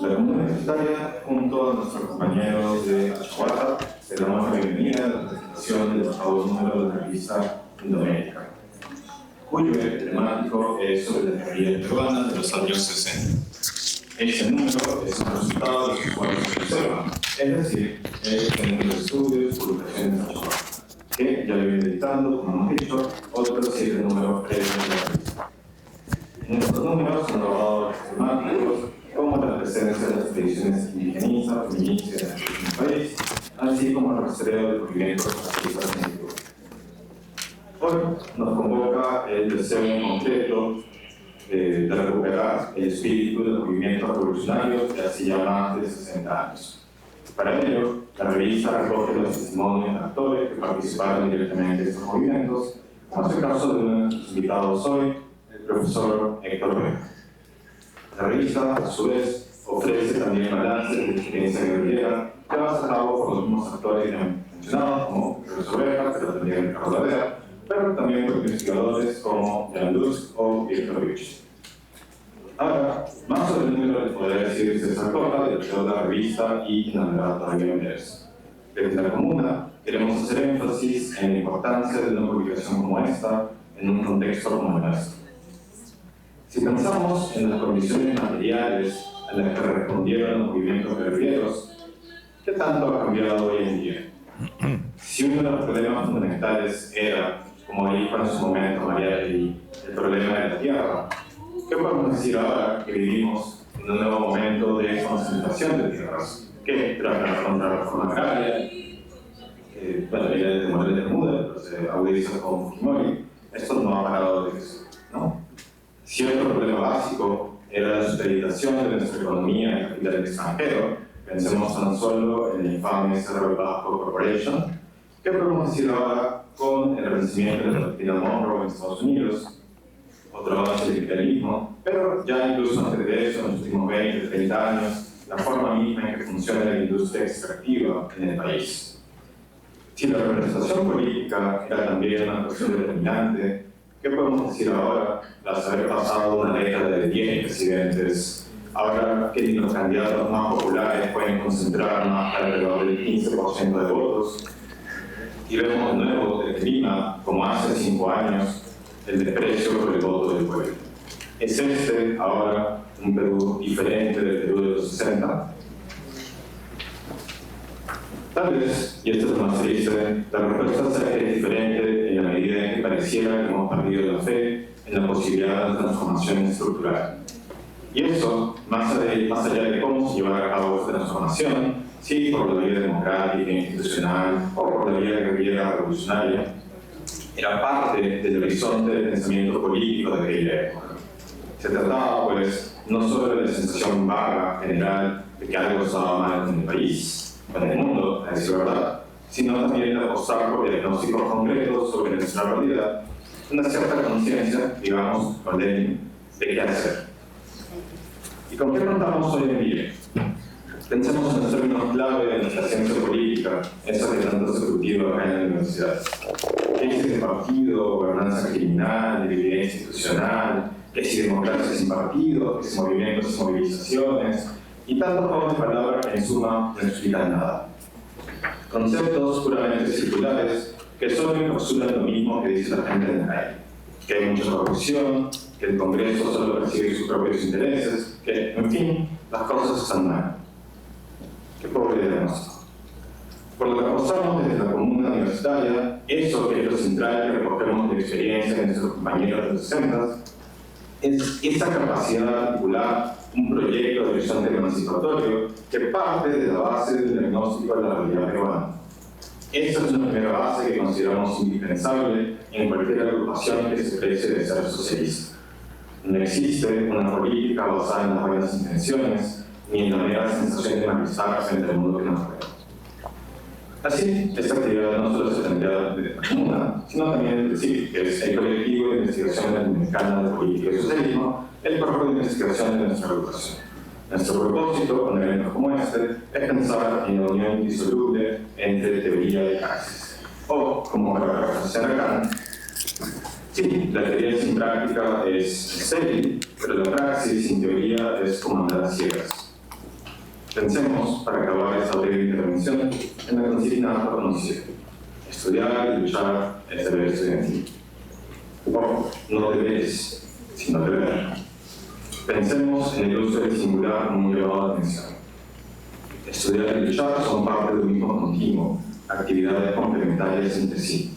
La comunidad universitaria, junto a nuestros compañeros de Achuata, le damos la bienvenida a la presentación del octavo número de la revista Indoamérica, cuyo eje temático es sobre la teoría peruana de los años 60. Este número es un resultado de los esfuerzos que observan, es decir, el número de estudios, publicaciones de Achuata, que ya lo vienen editando, como hemos dicho, otros 7 números previos de la revista. En estos números han abordado los temáticos como la presencia de las tradiciones indigenistas, feministas en el país, así como el rastreo de movimientos fascistas en el Perú. Hoy nos convoca el deseo en concreto de recuperar el espíritu de los movimientos revolucionarios de hace ya más de 60 años. Para ello, la revista recoge los testimonios de actores que participaron directamente en estos movimientos, como es el caso de uno de nuestros invitados hoy, el profesor Héctor Vega. La revista, a su vez, ofrece también balances de la experiencia guerrillera llevadas a cabo por los mismos actores ya mencionados, como el profesor Vega, pero también Ricardo Lavera, pero también por investigadores como Jan Lusk o Víctor Vich. Ahora, más sobre el número de poder decir César Cota, director de la revista y inaugurado todavía en Mendes. Desde la comuna, queremos hacer énfasis en la importancia de una publicación como esta en un contexto como el nuestro. Si pensamos en las condiciones materiales a las que respondieron los movimientos guerrilleros, ¿qué tanto ha cambiado hoy en día? Si uno de los problemas fundamentales era, como dijo en su momento Mariátegui, el problema de la tierra, ¿qué podemos decir ahora que vivimos en un nuevo momento de concentración de tierras? Que tras la contrarreforma agraria, bueno, viene desde Morales de Bermuda, pero se agudiza con Fujimori, esto no ha parado de crecer, ¿no? Si otro problema básico era la supeditación de nuestra economía en capital extranjero, pensemos tan solo en el infame Cerro Vasco Corporation, ¿qué podemos decir ahora con el vencimiento de la doctrina Monroe en Estados Unidos? Otro avance del capitalismo, pero ya incluso antes de eso, en los últimos 20, 30 años, la forma misma en que funciona la industria extractiva en el país. Si la representación política era también una cuestión determinante, ¿qué podemos decir ahora, tras haber pasado una década de 10 presidentes, ahora que los candidatos más populares pueden concentrar más alrededor del 15% de votos? Y vemos de nuevo el clima, como hace 5 años, el desprecio por el voto del pueblo. ¿Es este ahora un Perú diferente del Perú de los 60? Tal vez, y esto es lo más triste, la respuesta sea que es diferente en la medida en que pareciera que hemos perdido la fe en la posibilidad de transformación estructural. Y eso, más allá de cómo se llevará a cabo esta transformación, sí por la vía democrática, institucional o por la vía guerrillera revolucionaria, era parte del horizonte del pensamiento político de aquella época. Se trataba, pues, no solo de la sensación vaga, general, de que algo estaba mal en el país, o en el mundo, a decir verdad, sino también de apostar por diagnósticos concretos sobre nuestra realidad, una cierta conciencia, digamos, con Lenin, de qué hacer. ¿Y con qué contamos hoy en día? Pensemos en los términos clave de nuestra ciencia política, esa que tanto se cultiva acá en la universidad. ¿Qué es ese partido, gobernanza criminal, dividencia institucional? ¿Qué es democracia sin partido? ¿Qué es movimientos sin movilizaciones? Y tantos juegos de palabras que en suma no explican nada. Conceptos puramente circulares que solo encapsulan lo mismo que dice la gente en la calle. Que hay mucha corrupción, que el Congreso solo persigue sus propios intereses, que, en fin, las cosas están mal. ¿Qué pobre diagnóstico? Por lo que apostamos desde la comuna universitaria, eso que es lo central que recogemos de experiencia de nuestros compañeros de los 60, es esta capacidad de articular un proyecto de horizonte emancipatorio que parte de la base del diagnóstico de la realidad peruana. Esa es una primera base que consideramos indispensable en cualquier agrupación que se precie de ser socialista. No existe una política basada en las buenas intenciones ni en la mera sensación de malestar frente al mundo que nos rodea. Así, esta actividad no solo se plantea desde la comuna, sino también el CIF, que es el colectivo de investigación latinoamericana de política y socialismo, el cuerpo de investigación de nuestra educación. Nuestro propósito con eventos como este es pensar en la unión indisoluble entre teoría y praxis. O, como para reflexionar acá, sí, la teoría sin práctica es estéril, pero la praxis sin teoría es como andar a ciegas. Pensemos, para acabar esta breve intervención, en la consigna pronunciada: estudiar y luchar es deber estudiantil. No deberes, sino deber. Pensemos en el uso del singular como un llamado de atención. Estudiar y luchar son parte de un mismo continuo, actividades complementarias entre sí.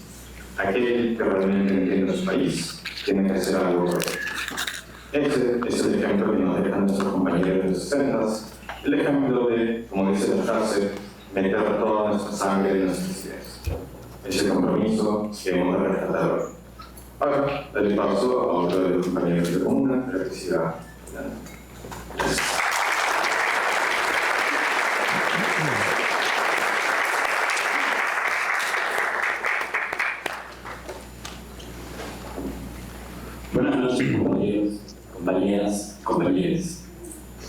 Aquel que realmente entiende su país tiene que hacer algo por él. Ese es el ejemplo que nos dejan nuestros compañeros de los 60s, el ejemplo de, como dice la frase, meter toda nuestra sangre en nuestras ideas. Es el compromiso que hemos de rescatar hoy. Ahora, daré paso a otro de los compañeros de comuna, para que siga. Gracias. Buenas noches, compañeros, compañeras, compañeros.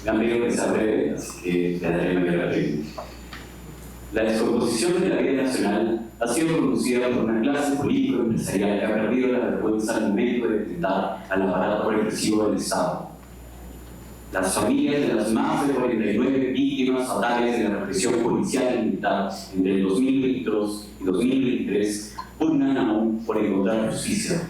Me han pedido que sea breve, así que le daré mayor pregunta. La descomposición de la vida nacional ha sido producida por una clase político-empresarial que ha perdido la vergüenza al momento de enfrentar al aparato represivo del Estado. Las familias de las más de 49 víctimas fatales de la represión policial y militar entre el 2022 y 2023 pugnan aún por encontrar justicia,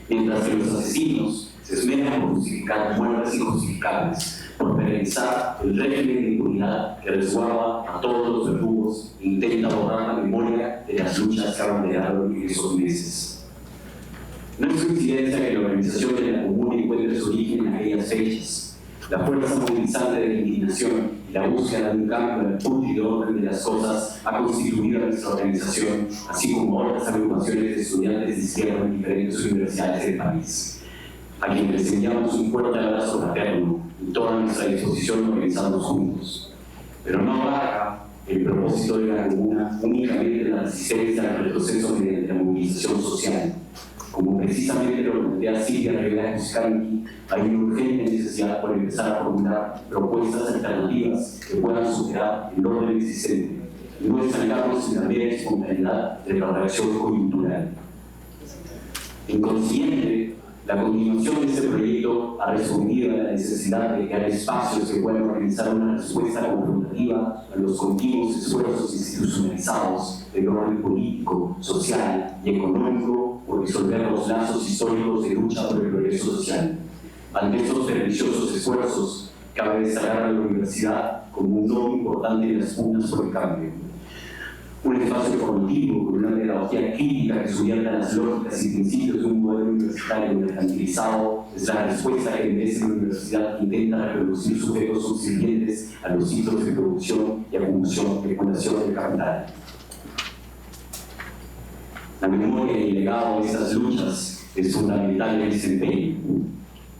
mientras que los asesinos se esmeran por justificar muertes injustificables, por penalizar el régimen de impunidad que resguarda a todos los verdugos e intenta borrar la memoria de las luchas que abanderaron en esos meses. No es coincidencia que la organización de la Comuna encuentre su origen en aquellas fechas. La fuerza movilizante de la indignación y la búsqueda de un cambio en el púlpito orden de las cosas ha constituido a nuestra organización, así como otras agrupaciones de estudiantes de izquierda en diferentes universidades del país, a quienes les enviamos un fuerte abrazo fraterno y toda nuestra disposición a organizarnos juntos. Pero no abarca el propósito de la comuna únicamente la resistencia al retroceso mediante la movilización social. Como precisamente lo plantea Silvia Rivera Cuscanqui, hay una urgente necesidad por empezar a formular propuestas alternativas que puedan superar el orden existente y no estancarnos en la mera espontaneidad de la reacción coyuntural. En consiguiente, la continuación de este proyecto ha respondido a la necesidad de crear espacios que puedan organizar una respuesta confrontativa a los continuos esfuerzos institucionalizados del orden político, social y económico por disolver los lazos históricos de lucha por el progreso social. Ante estos perniciosos esfuerzos, cabe destacar a la universidad como un nodo importante en las pugnas por el cambio. Un espacio formativo con una pedagogía crítica que subvierta las lógicas y principios de un modelo universitario mercantilizado es la respuesta que merece la universidad que intenta reproducir sujetos subsiguientes a los ciclos de producción y acumulación de capital. La memoria y el legado de estas luchas es fundamental en el desempeño.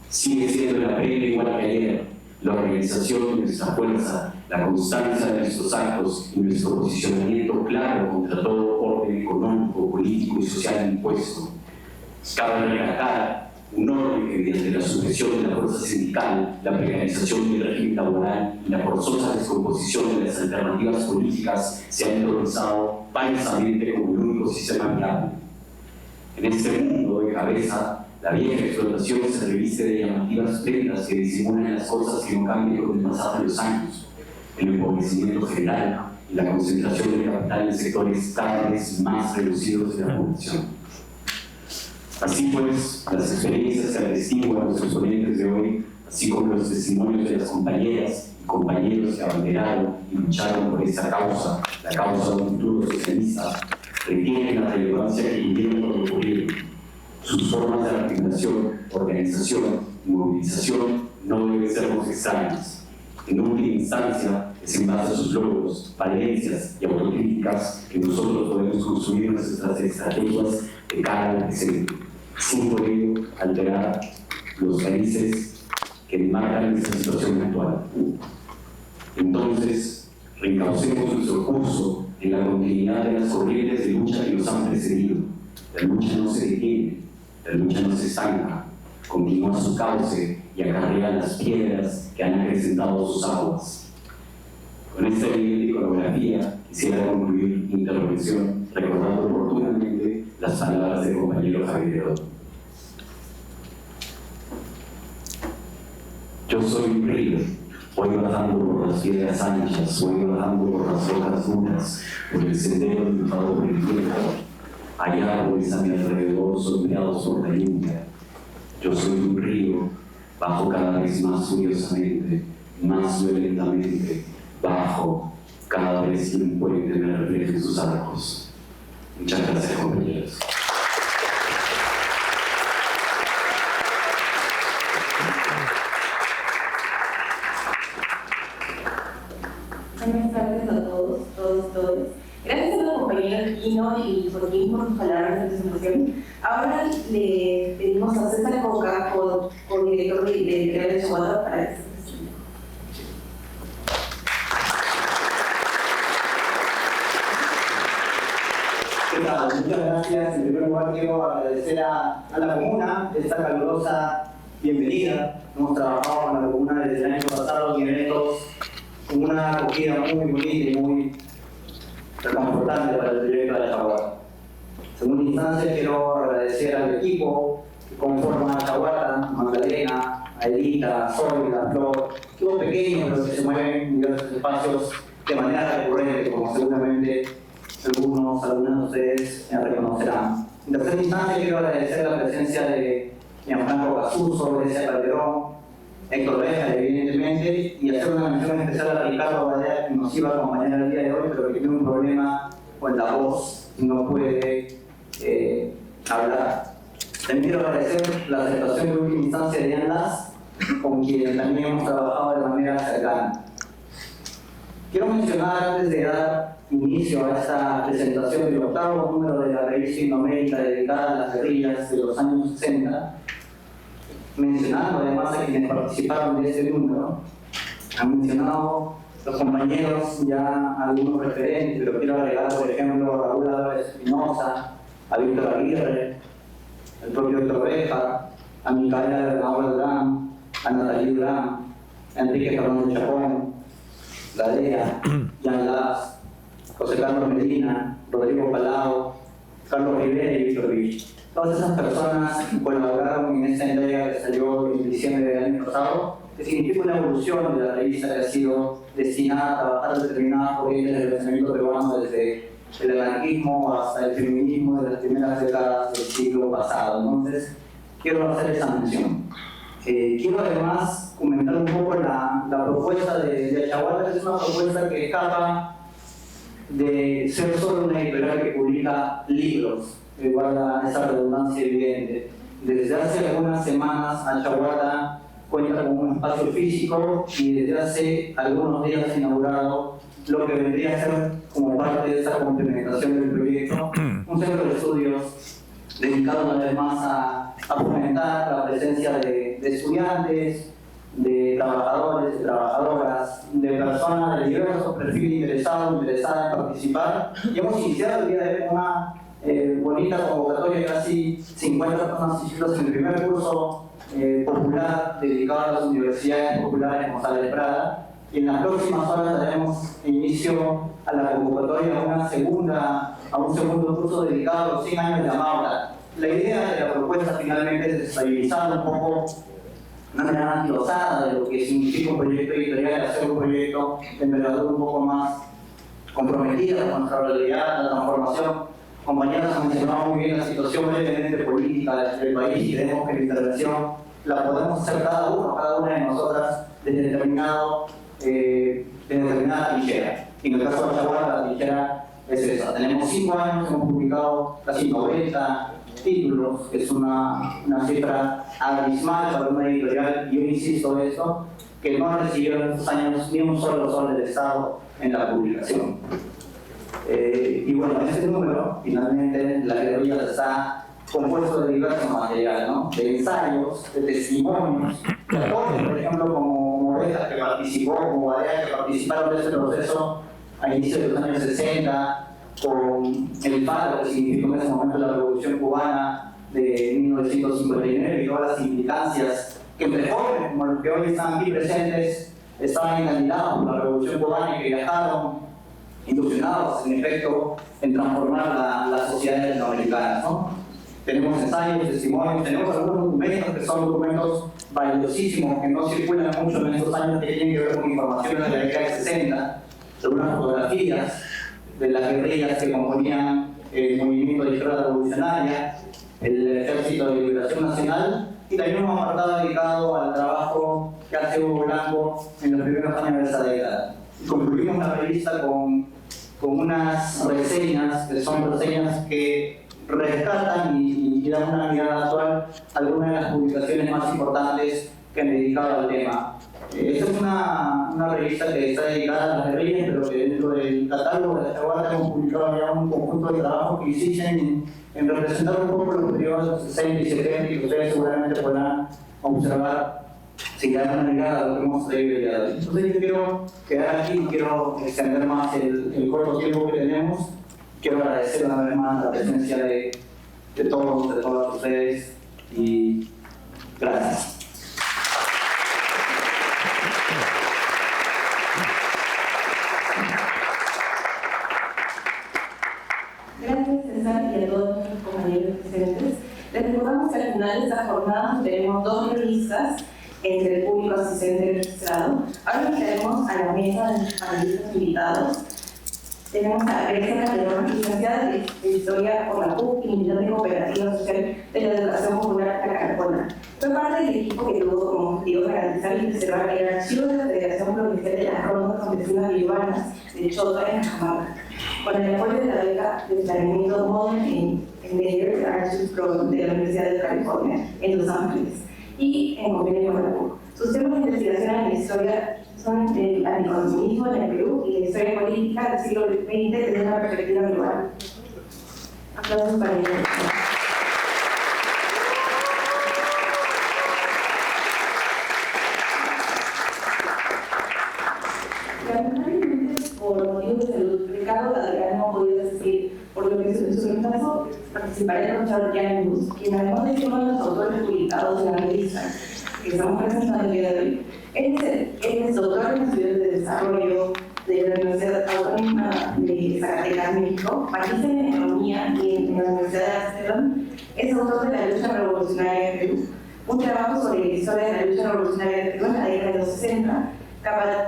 Sigue siendo la previa igual que ayer, la organización de nuestra fuerza, la constancia de nuestros actos y nuestro posicionamiento claro contra todo orden económico, político y social impuesto. Cabe rescatar un orden que mediante la supresión de la fuerza sindical, la precarización del régimen laboral y la forzosa descomposición de las alternativas políticas se ha entorpecido falsamente como el único sistema viable. En este mundo de cabeza, la vieja explotación se reviste de llamativas prendas que disimulan las cosas que no cambian con el pasar de los años, el empobrecimiento general y la concentración de capital en sectores cada vez más reducidos de la población. Así pues, las experiencias que atestiguan los exponentes de hoy, así como los testimonios de las compañeras y compañeros que abanderaron y lucharon por esta causa, la causa de un futuro socialista, retienen la relevancia que tuvieron por lo ocurrido. Sus formas de articulación, organización y movilización no deben sernos extrañas. En última instancia, es en base a sus logros, valencias y autocríticas que nosotros podemos construir nuestras estrategias de cara al presente, sin por ello alterar los países que marcan nuestra situación actual. Entonces, reencaucemos nuestro curso en la continuidad de las corrientes de lucha que nos han precedido. La lucha no se detiene, la lucha no se estanca, continúa su cauce y acarrea las piedras que han acrecentado sus aguas. Con esta evidente iconografía quisiera concluir mi intervención recordando oportunamente las palabras del compañero Javier Herón. Yo soy un río, Voy bajando por las piedras anchas, voy bajando por las rocas duras, por el sendero dibujado por el tiempo. Hay árboles a mi alrededor sombreados por la lluvia. Yo soy un río, bajo cada vez más furiosamente, más violentamente, bajo cada vez que un puente me refleje sus arcos. Muchas gracias, compañeros. Buenas tardes a todos. Gracias a los compañeros Gino y Joaquín por sus palabras de presentación. Ahora le pedimos a César Coca, director de Chaguata, para que se presente. Muchas gracias. En primer lugar quiero agradecer a la comuna esta calurosa bienvenida. Hemos trabajado con la comuna desde el año pasado en eventos con una acogida muy bonita y muy reconfortante para el proyecto de la Chaguata. En segunda instancia quiero agradecer al equipo que conforma Chaguata, Magdalena, a Edita, a Sol, a Flor, equipos pequeños pero que se mueven en diversos espacios de manera recurrente, como seguramente algunos de ustedes reconocerán. En tercera instancia quiero agradecer la presencia de Gianfranco Casuso, Grecia Calderón, Héctor Reja, evidentemente, y hacer una mención especial a Ricardo Badea, que nos iba a acompañar el día de hoy, pero que tiene un problema con la voz y no puede hablar. También quiero agradecer la aceptación de última instancia de Ian Las, con quien también hemos trabajado de manera cercana. Quiero mencionar, antes de dar inicio a esta presentación del octavo número de la revista Indoamérica dedicada a las guerrillas de los años 60, mencionando además a quienes participaron de ese número. Han mencionado los compañeros ya algunos referentes, pero quiero agregar, por ejemplo, a Raúl Álvarez Espinosa, a Víctor Aguirre, al propio Héctor Reja, a Micaela Bernabé Durán, a Natalie Durán, a Enrique Fernández Chapón, Gadea, Jan Las, José Carlos Medina, Rodrigo Palau, Carlos Rivera y Víctor Vich. Todas esas personas colaboraron en esta entrega que salió en diciembre del año pasado, que significa una evolución de la revista que ha sido destinada a trabajar determinadas corrientes del pensamiento peruano desde el anarquismo hasta el feminismo de las primeras décadas del siglo pasado. Entonces, quiero hacer esa mención. Quiero además comentar un poco la propuesta de Chaguata, que es una propuesta que escapa de ser solo una editorial que publica libros, guarda esa redundancia evidente. Desde hace algunas semanas, Chaguata cuenta con un espacio físico y desde hace algunos días inaugurado lo que vendría a ser, como parte de esa complementación del proyecto, un centro de estudios dedicado una vez más a fomentar la presencia de estudiantes, de trabajadores, de trabajadoras, de personas de diversos perfiles interesadas en participar. Y hemos iniciado el día de hoy una bonita convocatoria de casi 50 personas inscritas en el primer curso popular dedicado a las universidades populares González de Prada. Y en las próximas horas daremos inicio a la convocatoria a un segundo curso dedicado a los 100 años de Amaura. La idea de la propuesta finalmente es estabilizar un poco una manera antilosada de lo que significa un proyecto editorial, hacer un proyecto de envergadura un poco más comprometida con nuestra realidad, la transformación. Compañeros han mencionado muy bien la situación brevemente política del país y creemos que la intervención la podemos hacer cada una de nosotras desde determinada trinchera. En el caso de Chaguata, la trinchera es esa. Tenemos 5 años, hemos publicado casi 90 títulos, que es una cifra abismal para una editorial, y yo insisto en esto, que no recibió en estos años ni un solo sol del Estado en la publicación. Y bueno, este número, finalmente, la guerrilla está compuesto de diversos materiales, ¿no? De ensayos, de testimonios, de autores, por ejemplo, como Reja, que participó, como Badea, que participaron de ese proceso a inicios de los años 60, con el paro que significó en ese momento la Revolución Cubana de 1959 y todas las implicancias que entre jóvenes, como los que hoy están aquí presentes, estaban encandilados por la Revolución Cubana y que viajaron ilusionados, en efecto, en transformar la sociedad latinoamericana, ¿no? Tenemos ensayos, testimonios, tenemos algunos documentos que son documentos valiosísimos que no circulan mucho en estos años, que tienen que ver con información de la década de 60, algunas fotografías de las guerrillas que componían el movimiento de izquierda revolucionaria, el Ejército de Liberación Nacional, y también un apartado dedicado al trabajo que hace Hugo Blanco en los primeros años de esa década. Concluimos la revista con unas reseñas, que son reseñas que rescatan y dan una mirada actual a algunas de las publicaciones más importantes que han dedicado al tema. Esta es una revista que está dedicada a las guerrillas, pero que dentro del catálogo de la Chaguarta hemos publicado ya un conjunto de trabajos que hicieron en representar un poco los periodos de los 60 y 70, y que ustedes seguramente podrán observar si dan una mirada a lo que hemos traído el día de hoy. Entonces yo quiero quedar aquí, quiero extender más el corto tiempo que tenemos. Quiero agradecer una vez más la presencia de todos ustedes, y gracias. Gracias, César, y a todos nuestros compañeros presentes. Les recordamos que al final de esta jornada tenemos 2 revistas entre el público asistente registrado. Ahora nos traemos a la mesa de los panelistas invitados. Tenemos a Grecia Calderón, licenciada de Historia por la PUC y militante cooperativa social de la Educación Popular de Caracol. Fue parte del equipo que tuvo como objetivo garantizar y preservar el archivo de la Federación Provincial de las Rondas Campesinas y Urbanas de Chota en Cajamarca, con el apoyo de la beca de planeamiento Modern in Endangered Archives Program de la Universidad de California en Los Ángeles y en convenio con la PUC. Sus temas de investigación en la historia son el anticonsumismo en el Perú y la historia política del siglo XX desde una perspectiva global. Aplausos para ellos. Lamentablemente, por motivos de salud, Ricardo Adrián no ha podido asistir, por lo que en su reemplazo participará el profesor Jan Bus, quien además de ser uno de los autores publicados en la revista que estamos presentando el día de hoy. Él es doctor en estudios de desarrollo de la Universidad Autónoma de Zacatecas, México, magíster en economía y en la Universidad de Amsterdam. Es autor de la lucha revolucionaria en Perú, un trabajo sobre la historia de la lucha revolucionaria en Perú en la década de los 60,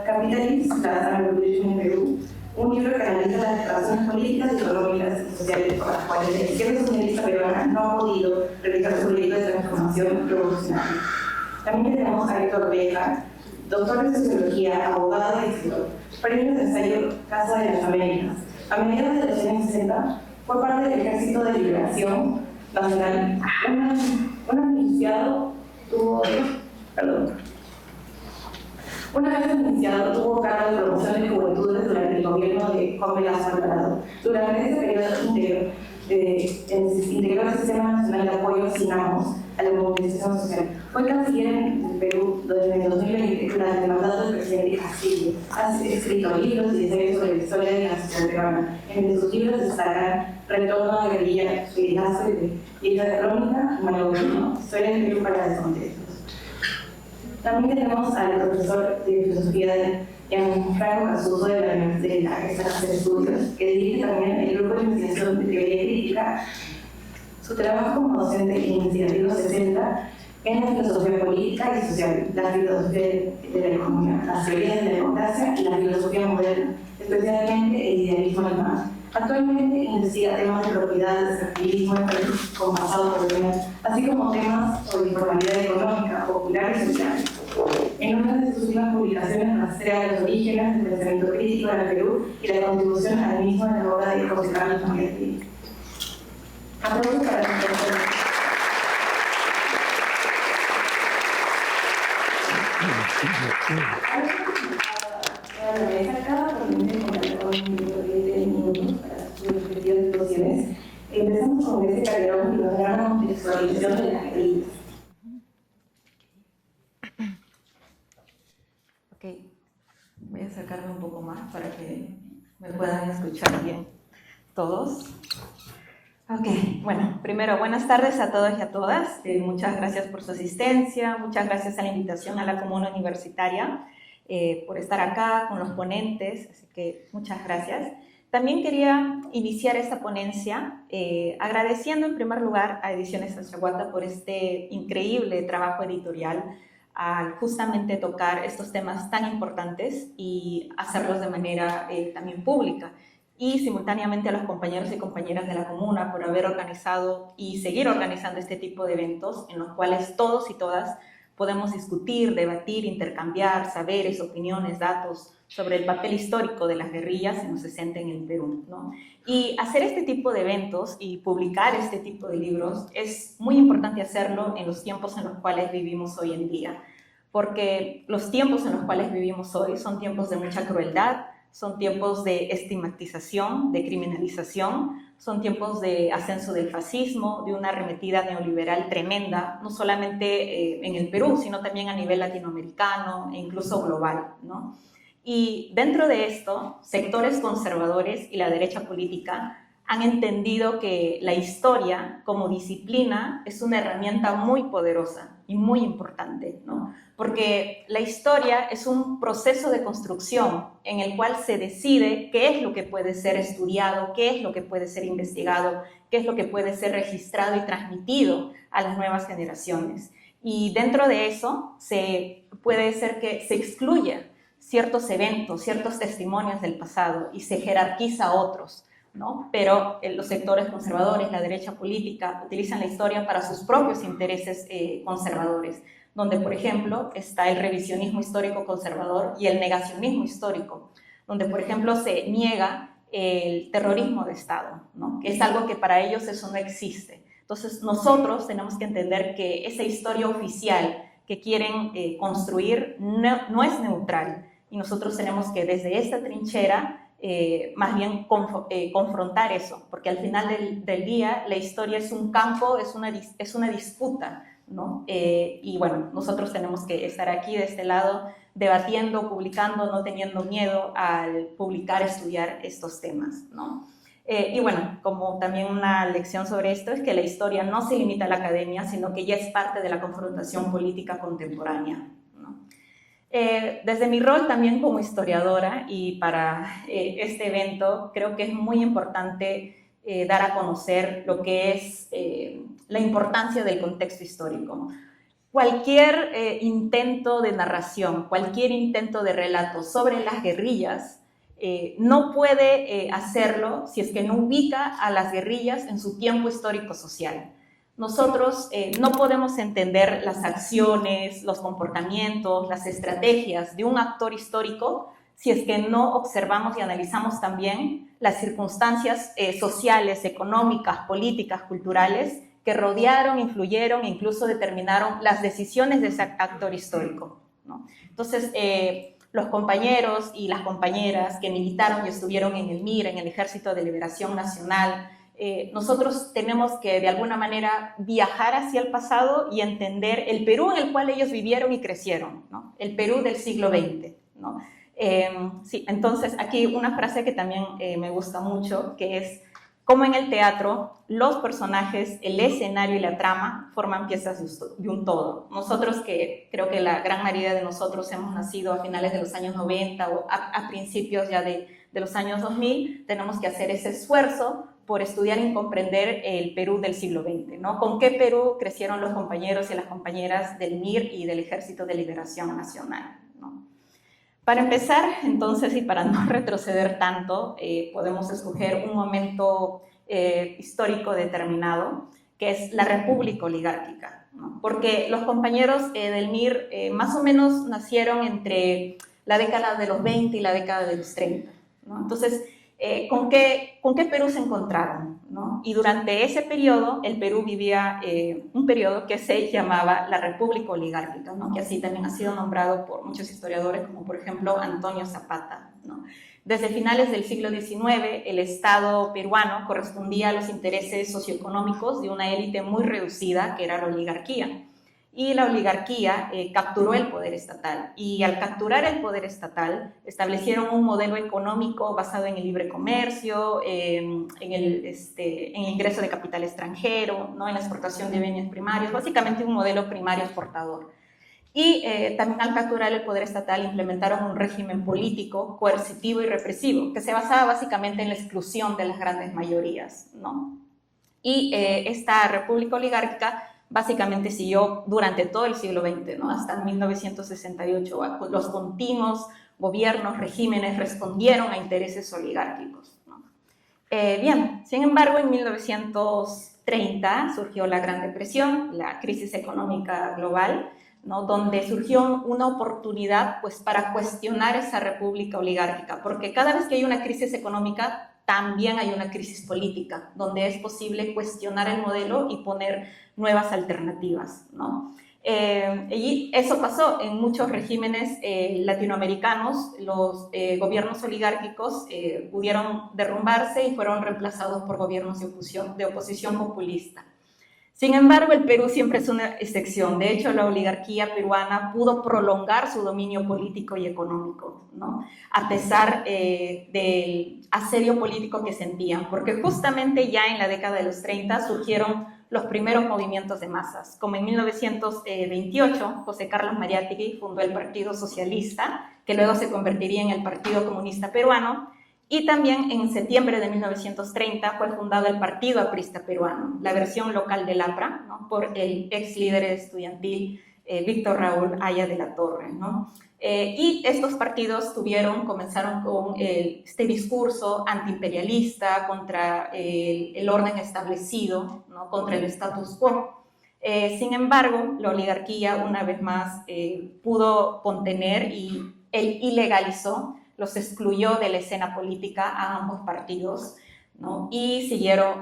Capitalism, la Revolution en Perú, un libro que analiza las relaciones políticas, económicas y sociales por las cuales la izquierda socialista peruana no ha podido realizar su proyecto de transformación revolucionaria. También tenemos a Héctor Beja, doctor de Sociología, abogado y escritor, premio de ensayo Casa de las Américas. A mediados de los años 60 fue parte del Ejército de Liberación Nacional. Una vez iniciado, tuvo cargo de promoción de juventudes durante el gobierno de Juan Velasco Alvarado. Durante ese periodo integró el Sistema Nacional de Apoyo SINAMOS a la movilización social. Fue canciller en Perú desde el 2020 durante el mandato del presidente Castillo. Ha escrito libros y ensayos sobre la historia de la sociedad peruana. Entre sus libros destacan Retorno a la guerrilla, Guerrillazo y la crónica, Malogobierno, Historia del Perú para descontextos. También tenemos al profesor de filosofía Gianfranco Casuso de la Casa de Estudios, que dirige también el grupo de investigación de teoría crítica. Su trabajo como docente en Iniciativa 60 en la filosofía política y social, la filosofía de la economía, las teorías de la democracia y la filosofía moderna, especialmente el idealismo alemán. Actualmente investiga temas de propiedad, de activismo con pasado colonial, así como temas sobre informalidad económica, popular y social. En una de sus últimas publicaciones rastrea los orígenes del pensamiento crítico en el Perú y la contribución al mismo en la obra de José Carlos Magnetti. Aplausos para el profesor. Cada ponente contará con un minuto de 20 minutos para sus respectivas exposiciones. Empezamos con Grecia Calderón y nos dará una contextualización de las guerrillas. Ok, voy a acercarme un poco más para que me puedan escuchar bien todos. Ok, bueno, primero, buenas tardes a todos y a todas. Muchas gracias por su asistencia, muchas gracias a la invitación a la Comuna Universitaria por estar acá con los ponentes, así que muchas gracias. También quería iniciar esta ponencia agradeciendo en primer lugar a Ediciones Achaguata por este increíble trabajo editorial, al justamente tocar estos temas tan importantes y hacerlos de manera también pública. Y simultáneamente a los compañeros y compañeras de la comuna por haber organizado y seguir organizando este tipo de eventos en los cuales todos y todas podemos discutir, debatir, intercambiar saberes, opiniones, datos sobre el papel histórico de las guerrillas en los 60 en el Perú, ¿no? Y hacer este tipo de eventos y publicar este tipo de libros es muy importante hacerlo en los tiempos en los cuales vivimos hoy en día, porque los tiempos en los cuales vivimos hoy son tiempos de mucha crueldad, son tiempos de estigmatización, de criminalización, son tiempos de ascenso del fascismo, de una arremetida neoliberal tremenda, no solamente en el Perú, sino también a nivel latinoamericano e incluso global, ¿no? Y dentro de esto, sectores conservadores y la derecha política han entendido que la historia como disciplina es una herramienta muy poderosa y muy importante, ¿no? Porque la historia es un proceso de construcción en el cual se decide qué es lo que puede ser estudiado, qué es lo que puede ser investigado, qué es lo que puede ser registrado y transmitido a las nuevas generaciones. Y dentro de eso puede ser que se excluya ciertos eventos, ciertos testimonios del pasado y se jerarquiza otros, ¿no? Pero los sectores conservadores, la derecha política, utilizan la historia para sus propios intereses conservadores, donde, por ejemplo, está el revisionismo histórico conservador y el negacionismo histórico, donde, por ejemplo, se niega el terrorismo de Estado, ¿no? Que es algo que para ellos eso no existe. Entonces, nosotros tenemos que entender que esa historia oficial que quieren construir no es neutral, y nosotros tenemos que desde esta trinchera más bien confrontar eso, porque al final del día la historia es un campo, es una disputa, ¿no? Y bueno, nosotros tenemos que estar aquí de este lado debatiendo, publicando, no teniendo miedo al publicar, estudiar estos temas, ¿no? Y bueno, como también una lección sobre esto es que la historia no se limita a la academia, sino que ya es parte de la confrontación política contemporánea, ¿no? Desde mi rol también como historiadora y para este evento, creo que es muy importante dar a conocer lo que es la importancia del contexto histórico. Cualquier intento de narración, cualquier intento de relato sobre las guerrillas no puede hacerlo si es que no ubica a las guerrillas en su tiempo histórico-social. Nosotros no podemos entender las acciones, los comportamientos, las estrategias de un actor histórico si es que no observamos y analizamos también las circunstancias sociales, económicas, políticas, culturales que rodearon, influyeron e incluso determinaron las decisiones de ese actor histórico, ¿no? Entonces, los compañeros y las compañeras que militaron y estuvieron en el MIR, en el Ejército de Liberación Nacional, nosotros tenemos que de alguna manera viajar hacia el pasado y entender el Perú en el cual ellos vivieron y crecieron, ¿no? El Perú del siglo XX, ¿no? Sí, entonces aquí una frase que también me gusta mucho, que es: como en el teatro, los personajes, el escenario y la trama forman piezas de un todo. Nosotros, que creo que la gran mayoría de nosotros hemos nacido a finales de los años 90 o a principios ya de los años 2000, tenemos que hacer ese esfuerzo por estudiar y comprender el Perú del siglo XX, ¿no? ¿Con qué Perú crecieron los compañeros y las compañeras del MIR y del Ejército de Liberación Nacional, ¿no? Para empezar, entonces, y para no retroceder tanto, podemos escoger un momento histórico determinado, que es la República Oligárquica, ¿no? Porque los compañeros del MIR más o menos nacieron entre la década de los 20 y la década de los 30, ¿no? Entonces, ¿con qué Perú se encontraron, ¿no? Y durante ese periodo, el Perú vivía un periodo que se llamaba la República Oligárquica, ¿no? Que así también ha sido nombrado por muchos historiadores, como por ejemplo Antonio Zapata, ¿no? Desde finales del siglo XIX, el Estado peruano correspondía a los intereses socioeconómicos de una élite muy reducida, que era la oligarquía. Y la oligarquía capturó el poder estatal, y al capturar el poder estatal establecieron un modelo económico basado en el libre comercio, en el ingreso de capital extranjero, ¿no? En la exportación de bienes primarios, básicamente un modelo primario exportador. Y también al capturar el poder estatal implementaron un régimen político, coercitivo y represivo, que se basaba básicamente en la exclusión de las grandes mayorías, ¿no? Y esta república oligárquica básicamente siguió durante todo el siglo XX, ¿no? Hasta 1968. Los continuos gobiernos, regímenes respondieron a intereses oligárquicos, ¿no? Bien, sin embargo, en 1930 surgió la Gran Depresión, la crisis económica global, ¿no? Donde surgió una oportunidad pues, para cuestionar esa república oligárquica, porque cada vez que hay una crisis económica, también hay una crisis política, donde es posible cuestionar el modelo y poner nuevas alternativas, ¿no? Y eso pasó en muchos regímenes latinoamericanos. Los gobiernos oligárquicos pudieron derrumbarse y fueron reemplazados por gobiernos de oposición populista. Sin embargo, el Perú siempre es una excepción. De hecho, la oligarquía peruana pudo prolongar su dominio político y económico, ¿no? A pesar del asedio político que sentían, porque justamente ya en la década de los 30 surgieron los primeros movimientos de masas, como en 1928, José Carlos Mariátegui fundó el Partido Socialista, que luego se convertiría en el Partido Comunista Peruano, y también en septiembre de 1930 fue fundado el Partido Aprista Peruano, la versión local del APRA, ¿no? Por el ex líder estudiantil Víctor Raúl Haya de la Torre, ¿no? Y estos partidos comenzaron con este discurso antiimperialista contra el orden establecido, ¿no? Contra el status quo. Sin embargo, la oligarquía una vez más pudo contener y ilegalizó, los excluyó de la escena política a ambos partidos, ¿no? Y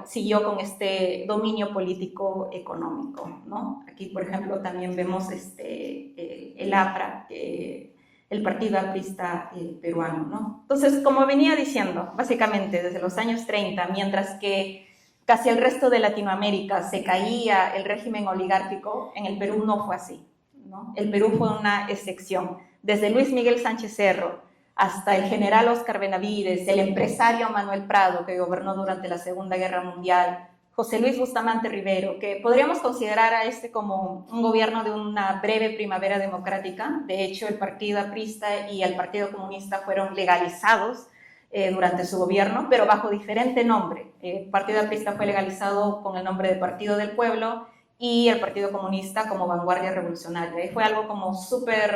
siguió con este dominio político económico, ¿no? Aquí, por ejemplo, también vemos el APRA, el Partido Aprista Peruano, ¿no? Entonces, como venía diciendo, básicamente desde los años 30, mientras que casi el resto de Latinoamérica se caía el régimen oligárquico, en el Perú no fue así, ¿no? El Perú fue una excepción. Desde Luis Miguel Sánchez Cerro hasta el general Óscar Benavides, el empresario Manuel Prado, que gobernó durante la Segunda Guerra Mundial, José Luis Bustamante Rivero, que podríamos considerar a como un gobierno de una breve primavera democrática. De hecho, el Partido Aprista y el Partido Comunista fueron legalizados durante su gobierno, pero bajo diferente nombre. El Partido Aprista fue legalizado con el nombre de Partido del Pueblo y el Partido Comunista como Vanguardia Revolucionaria. Y fue algo como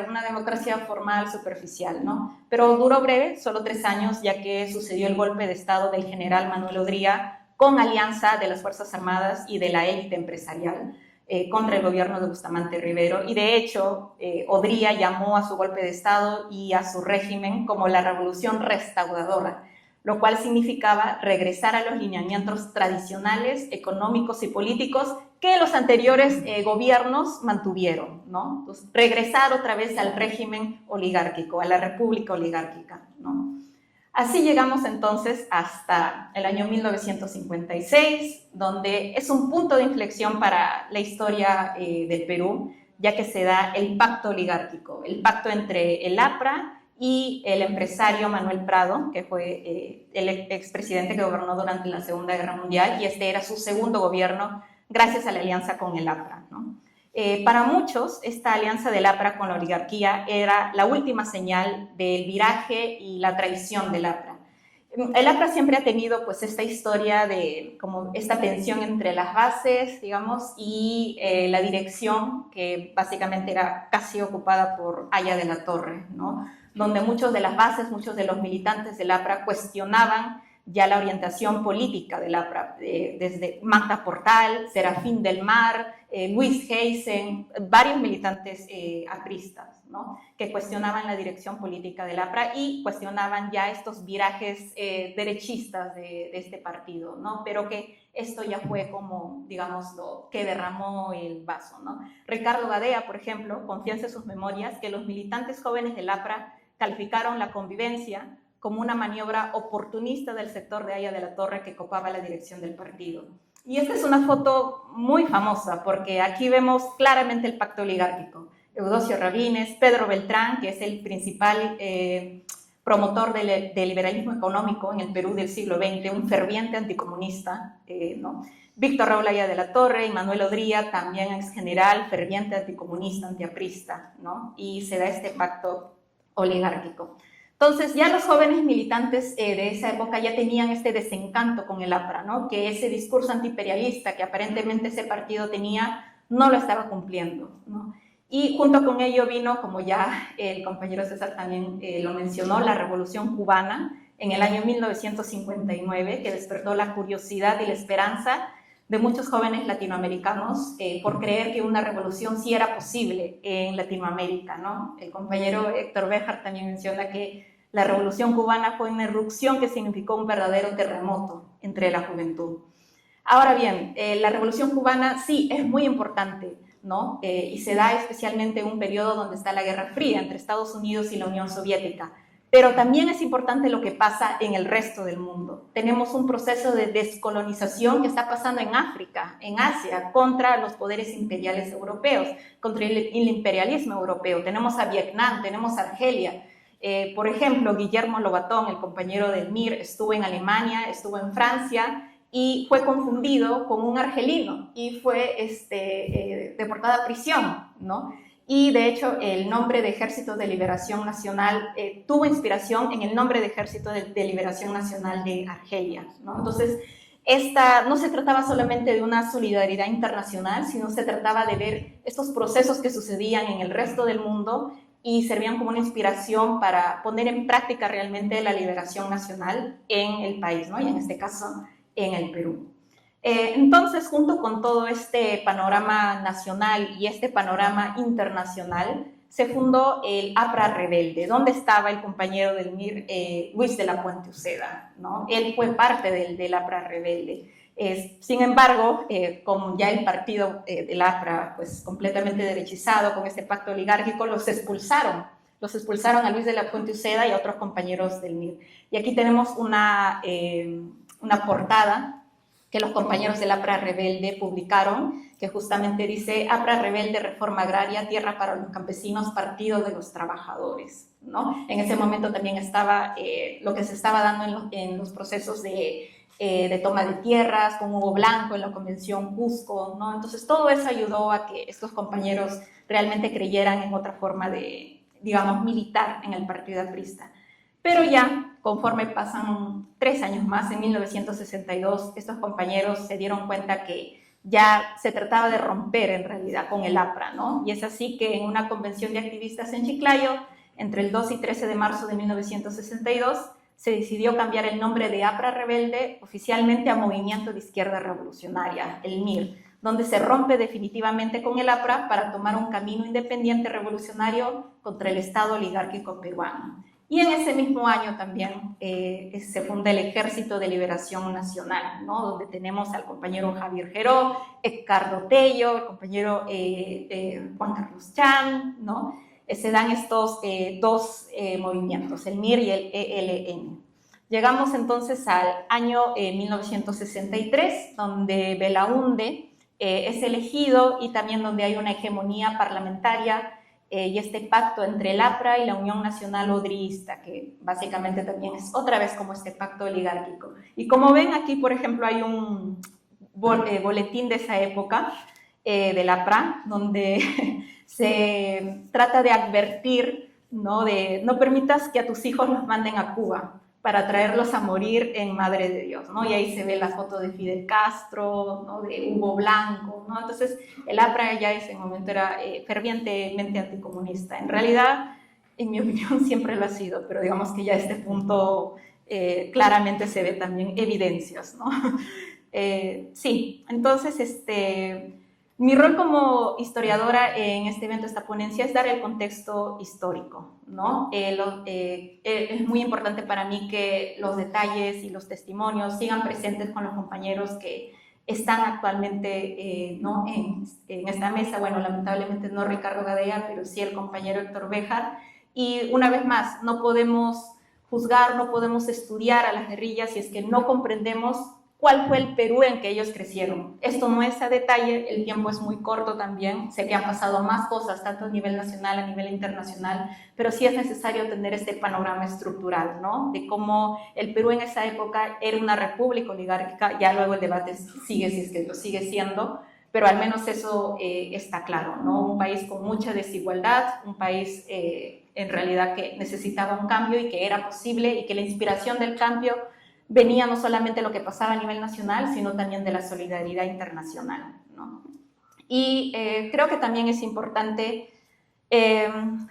una democracia formal, superficial, ¿no? Pero duró breve, solo 3 años, ya que sucedió el golpe de Estado del general Manuel Odría con alianza de las Fuerzas Armadas y de la élite empresarial contra el gobierno de Bustamante Rivero. Y de hecho, Odría llamó a su golpe de Estado y a su régimen como la Revolución Restauradora, lo cual significaba regresar a los lineamientos tradicionales, económicos y políticos que los anteriores gobiernos mantuvieron, ¿no? Entonces, regresar otra vez al régimen oligárquico, a la república oligárquica, ¿no? Así llegamos entonces hasta el año 1956, donde es un punto de inflexión para la historia del Perú, ya que se da el pacto oligárquico, el pacto entre el APRA y el empresario Manuel Prado, que fue el expresidente que gobernó durante la Segunda Guerra Mundial, y este era su segundo gobierno gracias a la alianza con el APRA, ¿no? Para muchos, esta alianza del APRA con la oligarquía era la última señal del viraje y la traición del APRA. El APRA siempre ha tenido pues esta historia de como esta tensión entre las bases, digamos, y la dirección, que básicamente era casi ocupada por Haya de la Torre, ¿no? Donde muchos de las bases, muchos de los militantes del APRA cuestionaban ya la orientación política del APRA, desde Magda Portal, Serafín del Mar, Luis Heisen, varios militantes apristas, ¿no? Que cuestionaban la dirección política del APRA y cuestionaban ya estos virajes derechistas de este partido, ¿no? Pero que esto ya fue como, digamos, lo que derramó el vaso, ¿no? Ricardo Gadea, por ejemplo, confiesa en sus memorias que los militantes jóvenes del APRA calificaron la convivencia como una maniobra oportunista del sector de Haya de la Torre que copaba la dirección del partido. Y esta es una foto muy famosa porque aquí vemos claramente el pacto oligárquico. Eudosio Rabines, Pedro Beltrán, que es el principal promotor del liberalismo económico en el Perú del siglo XX, un ferviente anticomunista, ¿no? Víctor Raúl Haya de la Torre y Manuel Odría, también ex general, ferviente anticomunista, antiaprista, ¿no? Y se da este pacto oligárquico. Entonces, ya los jóvenes militantes de esa época ya tenían este desencanto con el APRA, ¿no? Que ese discurso antiimperialista que aparentemente ese partido tenía no lo estaba cumpliendo, ¿no? Y junto con ello vino, como ya el compañero César también lo mencionó, la Revolución Cubana en el año 1959, que despertó la curiosidad y la esperanza de muchos jóvenes latinoamericanos por creer que una revolución sí era posible en Latinoamérica, ¿no? El compañero Héctor Béjar también menciona que la Revolución Cubana fue una erupción que significó un verdadero terremoto entre la juventud. Ahora bien, la Revolución Cubana sí es muy importante, ¿no? Y se da especialmente en un periodo donde está la Guerra Fría entre Estados Unidos y la Unión Soviética. Pero también es importante lo que pasa en el resto del mundo. Tenemos un proceso de descolonización que está pasando en África, en Asia, contra los poderes imperiales europeos, contra el imperialismo europeo. Tenemos a Vietnam, tenemos a Argelia. Por ejemplo, Guillermo Lobatón, el compañero del MIR, estuvo en Alemania, estuvo en Francia y fue confundido con un argelino y fue deportado a prisión, ¿no? Y de hecho el nombre de Ejército de Liberación Nacional tuvo inspiración en el nombre de Ejército de Liberación Nacional de Argelia, ¿no? Entonces, esta no se trataba solamente de una solidaridad internacional, sino se trataba de ver estos procesos que sucedían en el resto del mundo y servían como una inspiración para poner en práctica realmente la liberación nacional en el país, ¿no? Y en este caso en el Perú. Entonces, junto con todo este panorama nacional y este panorama internacional, se fundó el APRA Rebelde, donde estaba el compañero del MIR, Luis de la Puente Uceda, ¿no? Él fue parte del APRA Rebelde. Sin embargo, como ya el partido del APRA, pues completamente derechizado con este pacto oligárquico, los expulsaron a Luis de la Puente Uceda y a otros compañeros del MIR. Y aquí tenemos una portada que los compañeros del APRA Rebelde publicaron, que justamente dice APRA Rebelde, Reforma Agraria, Tierra para los Campesinos, Partido de los Trabajadores, ¿no? En ese momento también estaba lo que se estaba dando en los procesos de toma de tierras, con Hugo Blanco en la Convención Cusco, ¿no? Entonces todo eso ayudó a que estos compañeros realmente creyeran en otra forma de, digamos, militar en el partido aprista. Pero ya, conforme pasan 3 años más, en 1962, estos compañeros se dieron cuenta que ya se trataba de romper en realidad con el APRA, ¿no? Y es así que en una convención de activistas en Chiclayo, entre el 2 y 13 de marzo de 1962, se decidió cambiar el nombre de APRA Rebelde oficialmente a Movimiento de Izquierda Revolucionaria, el MIR, donde se rompe definitivamente con el APRA para tomar un camino independiente revolucionario contra el Estado oligárquico peruano. Y en ese mismo año también se funda el Ejército de Liberación Nacional, ¿no? Donde tenemos al compañero Javier Geró, Edgardo Tello, el compañero Juan Carlos Chan, ¿no? Se dan estos dos movimientos, el MIR y el ELN. Llegamos entonces al año 1963, donde Belaúnde es elegido y también donde hay una hegemonía parlamentaria y este pacto entre el APRA y la Unión Nacional Odrista, que básicamente también es otra vez como este pacto oligárquico. Y como ven aquí, por ejemplo, hay un boletín de esa época del APRA, donde se trata de advertir, ¿no? De no permitas que a tus hijos los manden a Cuba para traerlos a morir en Madre de Dios, ¿no? Y ahí se ve la foto de Fidel Castro, ¿no? De Hugo Blanco, ¿no? Entonces, el APRA ya en ese momento era fervientemente anticomunista. En realidad, en mi opinión, siempre lo ha sido, pero digamos que ya a este punto claramente se ve también evidencias, ¿no? Sí, entonces, mi rol como historiadora en este evento, esta ponencia, es dar el contexto histórico, ¿no? Es muy importante para mí que los detalles y los testimonios sigan presentes con los compañeros que están actualmente ¿no? en esta mesa. Bueno, lamentablemente no Ricardo Gadea, pero sí el compañero Héctor Béjar. Y una vez más, no podemos juzgar, no podemos estudiar a las guerrillas si es que no comprendemos cuál fue el Perú en que ellos crecieron. Esto no es a detalle, el tiempo es muy corto también, sé que han pasado más cosas, tanto a nivel nacional, a nivel internacional, pero sí es necesario tener este panorama estructural, ¿no? De cómo el Perú en esa época era una república oligárquica, ya luego el debate sigue si es que lo sigue siendo, pero al menos eso está claro, ¿no? Un país con mucha desigualdad, un país en realidad que necesitaba un cambio y que era posible y que la inspiración del cambio venía no solamente de lo que pasaba a nivel nacional, sino también de la solidaridad internacional, ¿no? Y creo que también es importante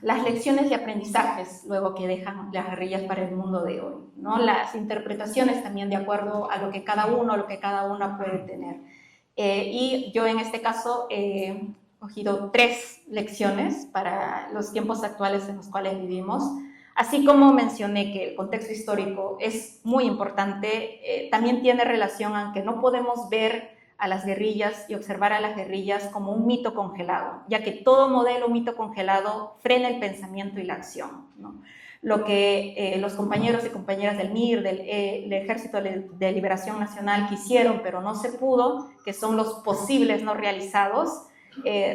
las lecciones y aprendizajes luego que dejan las guerrillas para el mundo de hoy, ¿no? Las interpretaciones también de acuerdo a lo que cada uno, lo que cada una puede tener. Y yo en este caso he cogido 3 lecciones para los tiempos actuales en los cuales vivimos. Así como mencioné que el contexto histórico es muy importante, también tiene relación a que no podemos ver a las guerrillas y observar a las guerrillas como un mito congelado, ya que todo modelo mito congelado frena el pensamiento y la acción, ¿no? Lo que los compañeros y compañeras del MIR, del Ejército de Liberación Nacional quisieron, pero no se pudo, que son los posibles no realizados,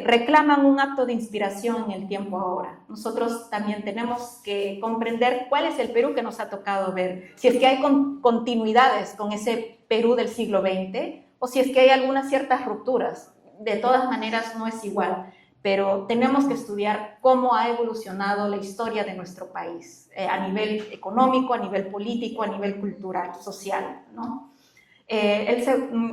reclaman un acto de inspiración en el tiempo ahora. Nosotros también tenemos que comprender cuál es el Perú que nos ha tocado ver, si es que hay continuidades con ese Perú del siglo XX, o si es que hay algunas ciertas rupturas. De todas maneras no es igual, pero tenemos que estudiar cómo ha evolucionado la historia de nuestro país, a nivel económico, a nivel político, a nivel cultural, social, ¿no?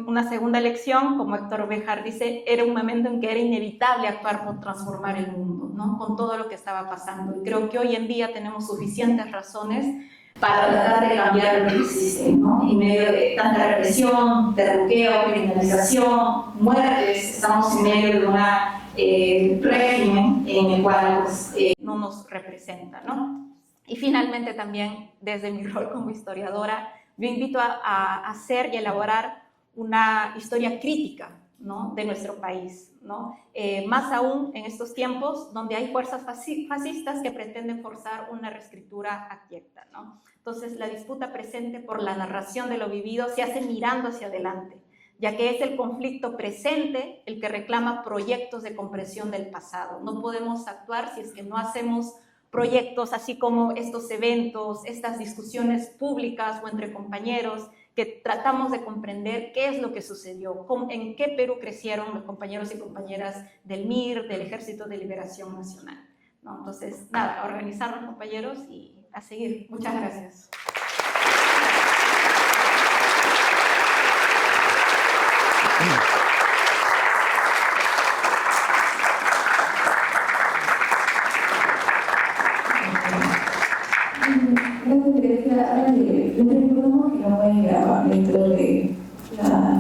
Una segunda lección, como Héctor Béjar dice, era un momento en que era inevitable actuar por transformar el mundo, ¿no? Con todo lo que estaba pasando. Y creo que hoy en día tenemos suficientes razones para tratar de cambiar lo que existe, ¿no? En medio de tanta represión, terruqueo, criminalización, muertes, estamos en medio de un régimen en el cual pues, no nos representa, ¿no? Y finalmente también, desde mi rol como historiadora, yo invito a hacer y elaborar una historia crítica, ¿no? De nuestro país, ¿no? Más aún en estos tiempos donde hay fuerzas fascistas que pretenden forzar una reescritura abyecta, ¿no? Entonces la disputa presente por la narración de lo vivido se hace mirando hacia adelante, ya que es el conflicto presente el que reclama proyectos de compresión del pasado. No podemos actuar si es que no hacemos proyectos así como estos eventos, estas discusiones públicas o entre compañeros, que tratamos de comprender qué es lo que sucedió, en qué Perú crecieron los compañeros y compañeras del MIR, del Ejército de Liberación Nacional, ¿no? Entonces, nada, a organizarnos, compañeros, y a seguir. Muchas gracias. Dentro de la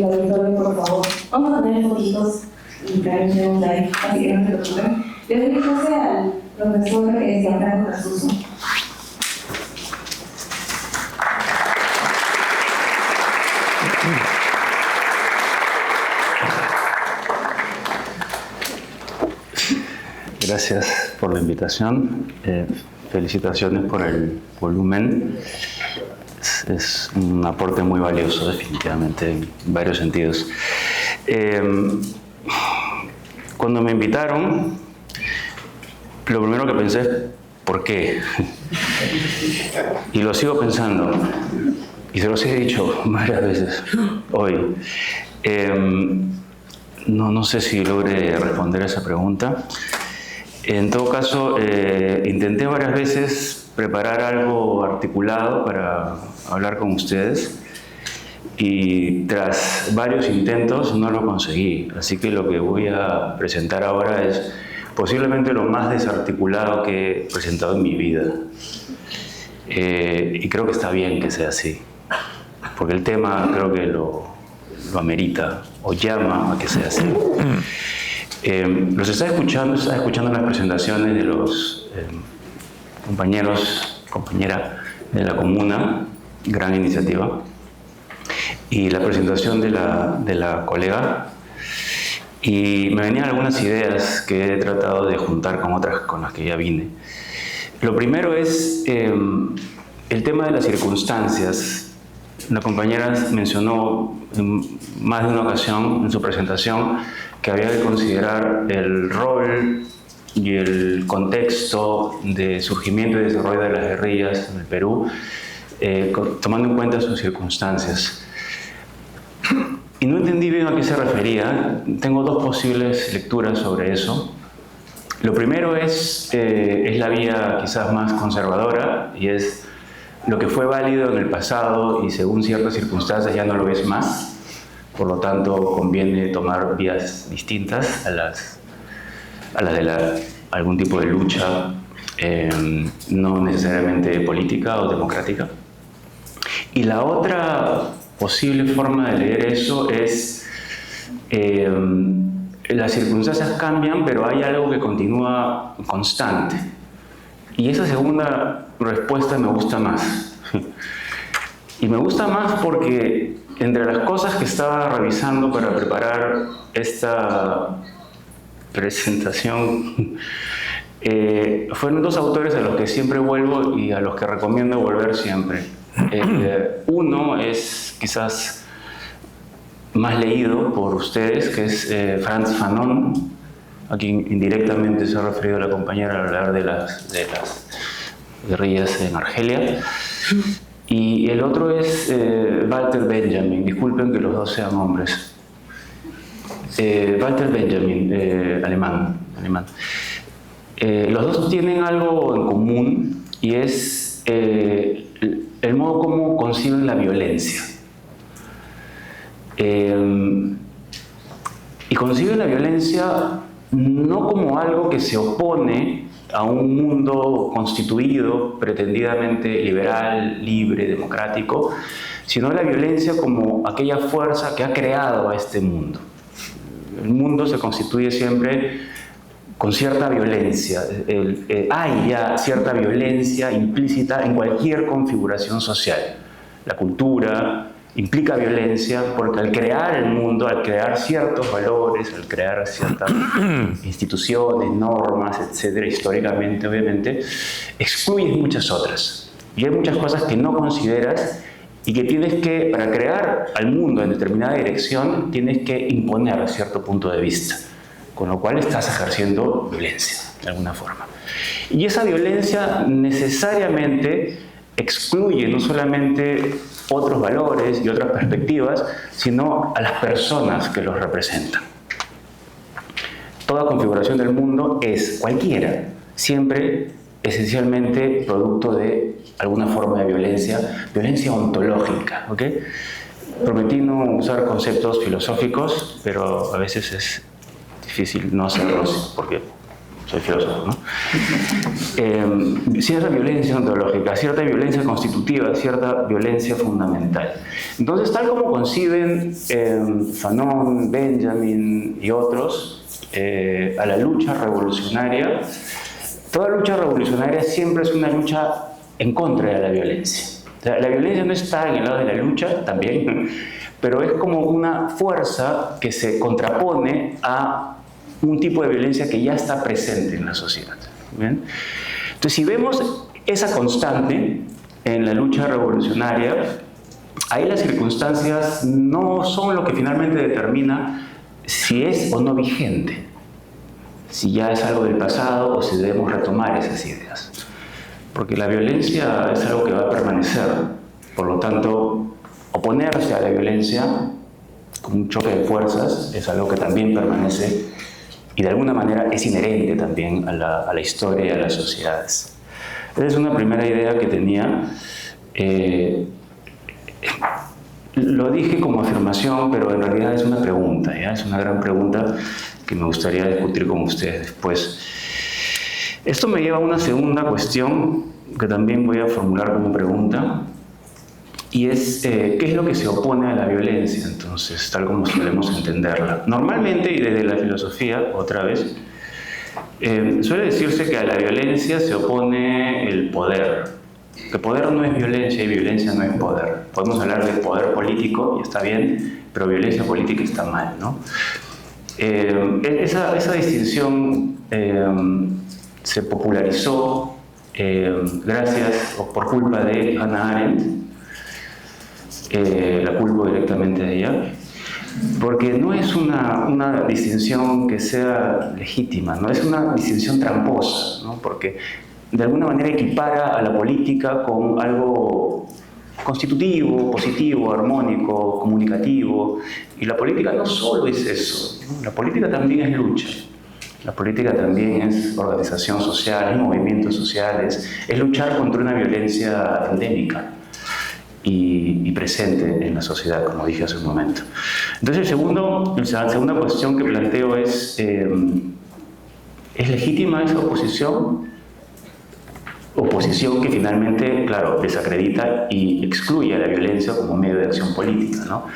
auditorio, por favor. Vamos a tener fotitos y traer un like, así que no se preocupen. Le doy clase al profesor Gianfranco Casuso. Gracias por la invitación. Felicitaciones por el volumen. Es un aporte muy valioso, definitivamente, en varios sentidos. Cuando me invitaron, lo primero que pensé es, ¿por qué? Y lo sigo pensando, y se los he dicho varias veces hoy. No sé si logré responder a esa pregunta. En todo caso, intenté varias veces preparar algo articulado para hablar con ustedes y tras varios intentos no lo conseguí. Así que lo que voy a presentar ahora es posiblemente lo más desarticulado que he presentado en mi vida. Y creo que está bien que sea así, porque el tema creo que lo amerita o llama a que sea así. Los estaba escuchando las presentaciones de los compañera de la comuna, gran iniciativa, y la presentación de la colega, y me venían algunas ideas que he tratado de juntar con otras con las que ya vine. Lo primero es el tema de las circunstancias. La compañera mencionó en más de una ocasión en su presentación que había que considerar el rol y el contexto de surgimiento y desarrollo de las guerrillas en el Perú, tomando en cuenta sus circunstancias. Y no entendí bien a qué se refería. Tengo dos posibles lecturas sobre eso. Lo primero es la vía quizás más conservadora, y es lo que fue válido en el pasado y según ciertas circunstancias ya no lo ves más. Por lo tanto, conviene tomar vías distintas a las de algún tipo de lucha, no necesariamente política o democrática. Y la otra posible forma de leer eso es las circunstancias cambian, pero hay algo que continúa constante. Y esa segunda respuesta me gusta más. Y me gusta más porque entre las cosas que estaba revisando para preparar esta presentación, fueron dos autores a los que siempre vuelvo y a los que recomiendo volver siempre. Uno es quizás más leído por ustedes, que es Frantz Fanon, a quien indirectamente se ha referido la compañera al hablar de las guerrillas en Argelia. Y el otro es Walter Benjamin. Disculpen que los dos sean hombres. Walter Benjamin, alemán. Los dos tienen algo en común y es el modo como conciben la violencia. Y conciben la violencia no como algo que se opone a un mundo constituido, pretendidamente liberal, libre, democrático, sino la violencia como aquella fuerza que ha creado a este mundo. El mundo se constituye siempre con cierta violencia. Hay ya cierta violencia implícita en cualquier configuración social. La cultura implica violencia porque al crear el mundo, al crear ciertos valores, al crear ciertas instituciones, normas, etcétera, históricamente, obviamente, excluyes muchas otras. Y hay muchas cosas que no consideras y que tienes que, para crear al mundo en determinada dirección, tienes que imponer cierto punto de vista, con lo cual estás ejerciendo violencia, de alguna forma. Y esa violencia necesariamente excluye no solamente otros valores y otras perspectivas, sino a las personas que los representan. Toda configuración del mundo es cualquiera, siempre esencialmente producto de alguna forma de violencia ontológica, ¿ok? Prometí no usar conceptos filosóficos, pero a veces es difícil no hacerlos porque soy filósofo, ¿no? Cierta violencia ontológica, cierta violencia constitutiva, cierta violencia fundamental. Entonces, tal como conciben Fanon, Benjamin y otros a la lucha revolucionaria, toda lucha revolucionaria siempre es una lucha en contra de la violencia. O sea, la violencia no está en el lado de la lucha, también, pero es como una fuerza que se contrapone a un tipo de violencia que ya está presente en la sociedad. ¿Bien? Entonces, si vemos esa constante en la lucha revolucionaria, ahí las circunstancias no son lo que finalmente determina si es o no vigente, si ya es algo del pasado o si debemos retomar esas ideas. Porque la violencia es algo que va a permanecer. Por lo tanto, oponerse a la violencia como un choque de fuerzas es algo que también permanece y de alguna manera es inherente también a la historia y a las sociedades. Esa es una primera idea que tenía. Lo dije como afirmación, pero en realidad es una pregunta, ¿ya? Es una gran pregunta que me gustaría discutir con ustedes después. Esto me lleva a una segunda cuestión que también voy a formular como pregunta, y es ¿qué es lo que se opone a la violencia? Entonces, tal como solemos entenderla. Normalmente, y desde la filosofía, otra vez, suele decirse que a la violencia se opone el poder. Que poder no es violencia y violencia no es poder. Podemos hablar de poder político, y está bien, pero violencia política está mal, ¿no? Esa distinción se popularizó gracias o por culpa de Hannah Arendt. La culpo directamente de ella, porque no es una distinción que sea legítima, no es una distinción tramposa, ¿no? Porque de alguna manera equipara a la política con algo constitutivo, positivo, armónico, comunicativo, y la política no solo es eso, ¿no? La política también es lucha. La política también es organización social, es movimientos sociales, es luchar contra una violencia endémica. y presente en la sociedad, como dije hace un momento. Entonces, la segunda cuestión que planteo ¿es legítima esa oposición? Oposición que finalmente, claro, desacredita y excluye a la violencia como medio de acción política, ¿no?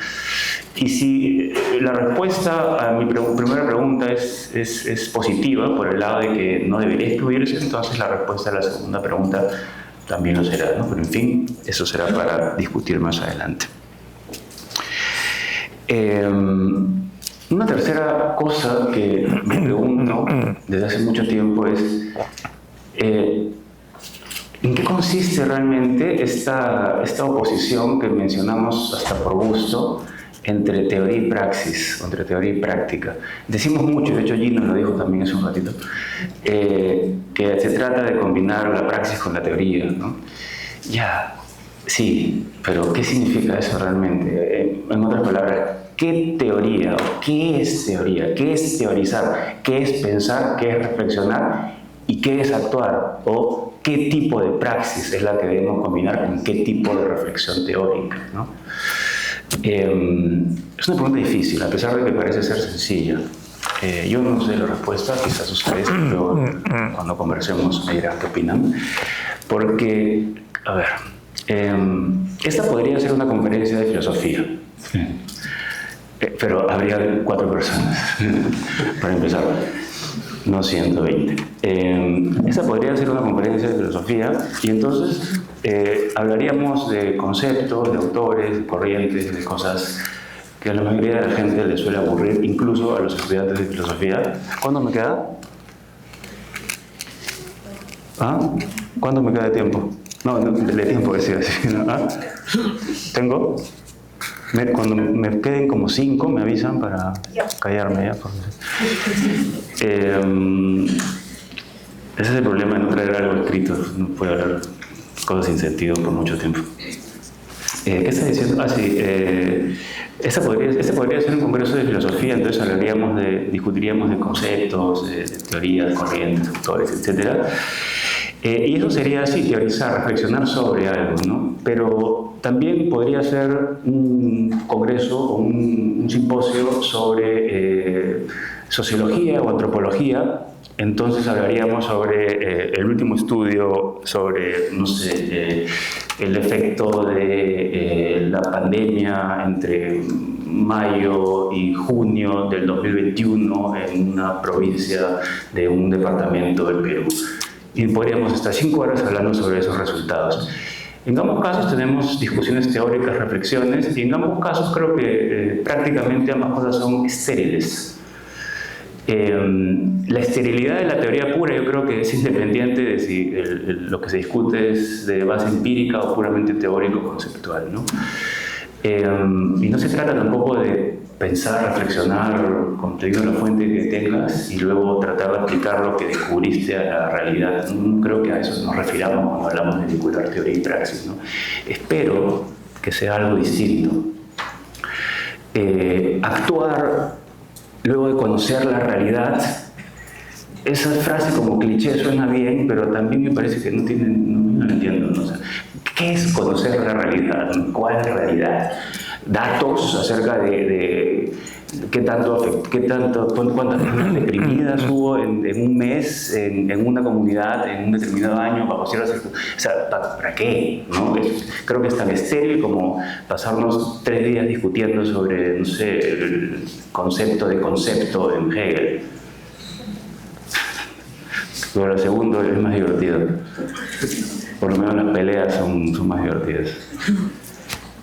Y si la respuesta a mi primera pregunta es positiva, por el lado de que no debería excluirse, entonces la respuesta a la segunda pregunta también lo será, ¿no? Pero en fin, eso será para discutir más adelante. Una tercera cosa que me pregunto desde hace mucho tiempo es ¿en qué consiste realmente esta oposición que mencionamos hasta por gusto entre teoría y praxis, entre teoría y práctica? Decimos mucho, de hecho Gino lo dijo también hace un ratito, que se trata de combinar la praxis con la teoría, ¿no? Ya, sí, pero ¿qué significa eso realmente? En otras palabras, ¿qué teoría o qué es teoría? ¿Qué es teorizar? ¿Qué es pensar? ¿Qué es reflexionar? ¿Y qué es actuar? ¿O qué tipo de praxis es la que debemos combinar con qué tipo de reflexión teórica, ¿no? Es una pregunta difícil, a pesar de que parece ser sencilla. Yo no sé la respuesta, quizás ustedes, pero cuando conversemos me dirán qué opinan. Porque, a ver, esta podría ser una conferencia de filosofía, pero habría 4 personas, para empezar, no 120. Esa podría ser una conferencia de filosofía y entonces hablaríamos de conceptos, de autores, de corrientes, de cosas que a la mayoría de la gente le suele aburrir, incluso a los estudiantes de filosofía. ¿Cuándo me queda? ¿Ah? ¿Cuándo me queda de tiempo? No, de tiempo decía así, ¿no? ¿Ah? ¿Tengo? Cuando me queden como 5 me avisan para callarme ya. Ese es el problema de no traer algo escrito, no puedo hablar cosas sin sentido por mucho tiempo. ¿Qué está diciendo? Ah, sí, este podría ser un congreso de filosofía, entonces discutiríamos de conceptos, de teorías, corrientes, autores, etc. Y eso sería así, teorizar, reflexionar sobre algo, ¿no? Pero también podría ser un congreso o un simposio sobre sociología o antropología. Entonces hablaríamos sobre el último estudio sobre, no sé, el efecto de la pandemia entre mayo y junio del 2021 en una provincia de un departamento del Perú. Y podríamos estar 5 horas hablando sobre esos resultados. En ambos casos tenemos discusiones teóricas, reflexiones, y en ambos casos creo que prácticamente ambas cosas son estériles. La esterilidad de la teoría pura yo creo que es independiente de si lo que se discute es de base empírica o puramente teórico conceptual, ¿no? Y no se trata tampoco de pensar, reflexionar, conteniendo la fuente que tengas y luego tratar de aplicar lo que descubriste a la realidad. No creo que a eso nos refiramos cuando hablamos de vincular teoría y praxis, ¿no? Espero que sea algo distinto. Actuar luego de conocer la realidad, esa frase como cliché suena bien, pero también me parece que no lo entiendo, ¿no? O sea, ¿qué es conocer la realidad? ¿Cuál realidad? Datos acerca de cuántas personas deprimidas hubo en un mes, en una comunidad, en un determinado año, bajo ciertas circunstancias. O sea, ¿para qué? ¿No? Creo que es tan estéril como pasarnos 3 días discutiendo sobre, no sé, el concepto de concepto en Hegel. Pero lo segundo es más divertido. Por lo menos las peleas son más divertidas.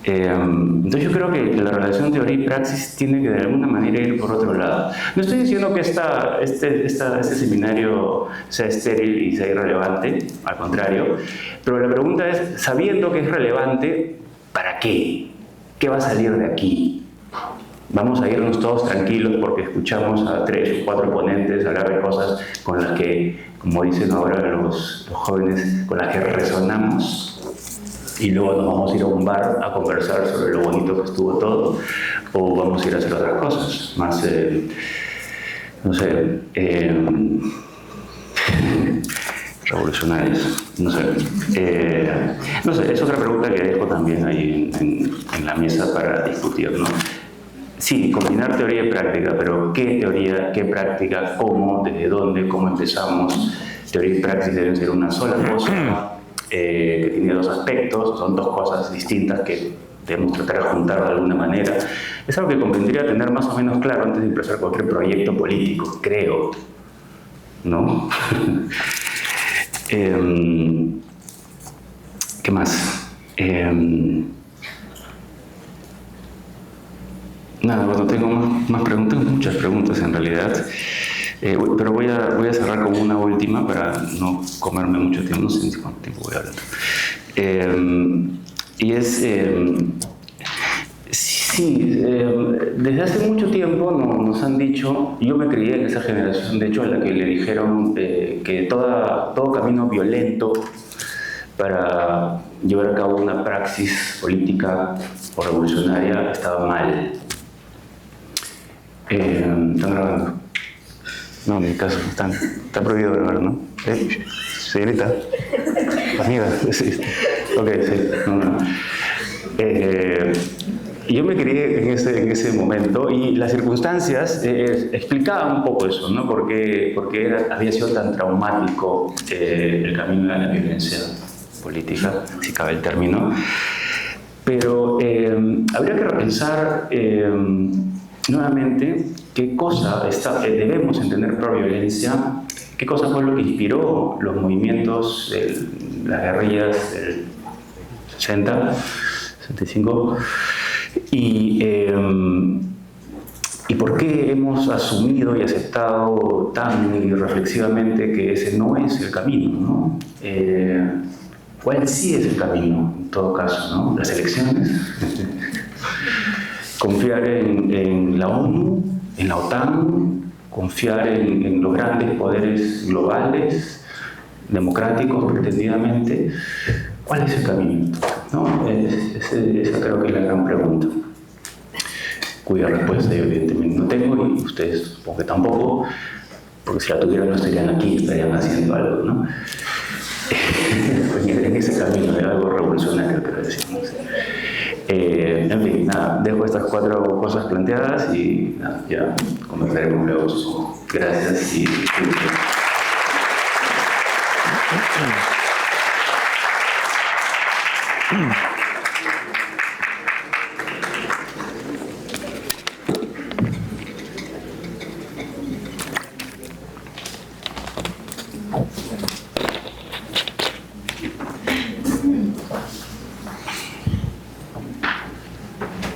Entonces yo creo que la relación teoría y praxis tiene que de alguna manera ir por otro lado. No estoy diciendo que este seminario sea estéril y sea irrelevante, al contrario, pero la pregunta es, sabiendo que es relevante, ¿para qué? ¿Qué va a salir de aquí? Vamos a irnos todos tranquilos porque escuchamos a 3 o 4 ponentes hablar de cosas con las que, como dicen ahora los jóvenes, con las que resonamos. Y luego nos vamos a ir a un bar a conversar sobre lo bonito que estuvo todo, o vamos a ir a hacer otras cosas, más, no sé, revolucionarios. No sé. No sé, es otra pregunta que dejo también ahí en la mesa para discutir, ¿no? Sí, combinar teoría y práctica, pero ¿qué teoría, qué práctica, cómo, desde dónde, cómo empezamos? Teoría y práctica deben ser una sola cosa, que tiene dos aspectos, son dos cosas distintas que debemos tratar de juntar de alguna manera. Es algo que convendría tener más o menos claro antes de empezar cualquier proyecto político, creo, ¿no? ¿Qué más? Nada, bueno, tengo más preguntas, muchas preguntas en realidad, pero voy a cerrar con una última para no comerme mucho tiempo, no sé ni cuánto tiempo voy a hablar. Y es, desde hace mucho tiempo nos han dicho, yo me crié en esa generación, de hecho, a la que le dijeron que todo camino violento para llevar a cabo una praxis política o revolucionaria estaba mal. ¿Están grabando? No, en mi caso, está prohibido grabar, ¿no? Señorita. Amiga, sí. Ok, sí. No. Yo me crié en ese momento y las circunstancias explicaban un poco eso, ¿no? Porque había sido tan traumático el camino de la violencia política, si cabe el término. Pero habría que repensar nuevamente qué cosa debemos entender por violencia, qué cosa fue lo que inspiró los movimientos, las guerrillas del 60, 65, y por qué hemos asumido y aceptado tan irreflexivamente que ese no es el camino, ¿no? ¿Cuál sí es el camino, en todo caso, ¿no? Las elecciones. Confiar en la ONU, en la OTAN, confiar en los grandes poderes globales, democráticos pretendidamente. ¿Cuál es el camino? ¿No? Esa creo que es la gran pregunta, cuya respuesta yo evidentemente no tengo y ustedes supongo que tampoco, porque si la tuvieran no estarían aquí, estarían haciendo algo, ¿no? En ese camino de algo revolucionario, creo decimos. En fin, nada, dejo estas 4 cosas planteadas y nada, ya conversaremos luego. Gracias y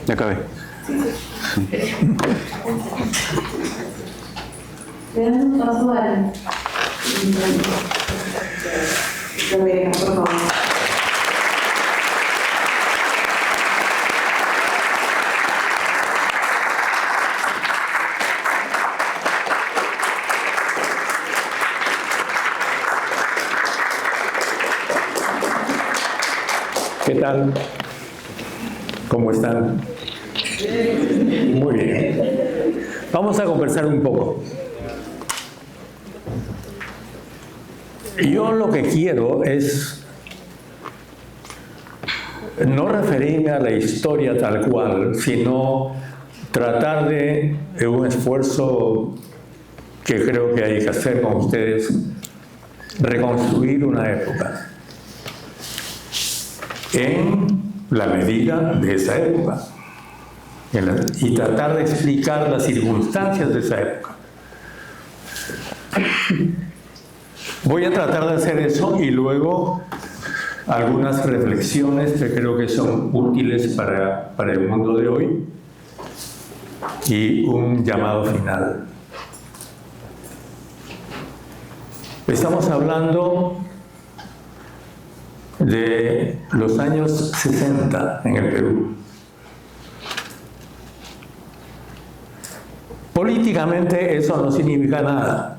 ya acabé. Le damos un paso al... por favor. ¿Qué tal? ¿Cómo están? Muy bien. Vamos a conversar un poco. Yo lo que quiero es no referirme a la historia tal cual, sino tratar de un esfuerzo que creo que hay que hacer con ustedes, reconstruir una época en la medida de esa época y tratar de explicar las circunstancias de esa época. Voy a tratar de hacer eso y luego algunas reflexiones que creo que son útiles para el mundo de hoy y un llamado final. Estamos hablando de los años 60 en el Perú. Políticamente eso no significa nada.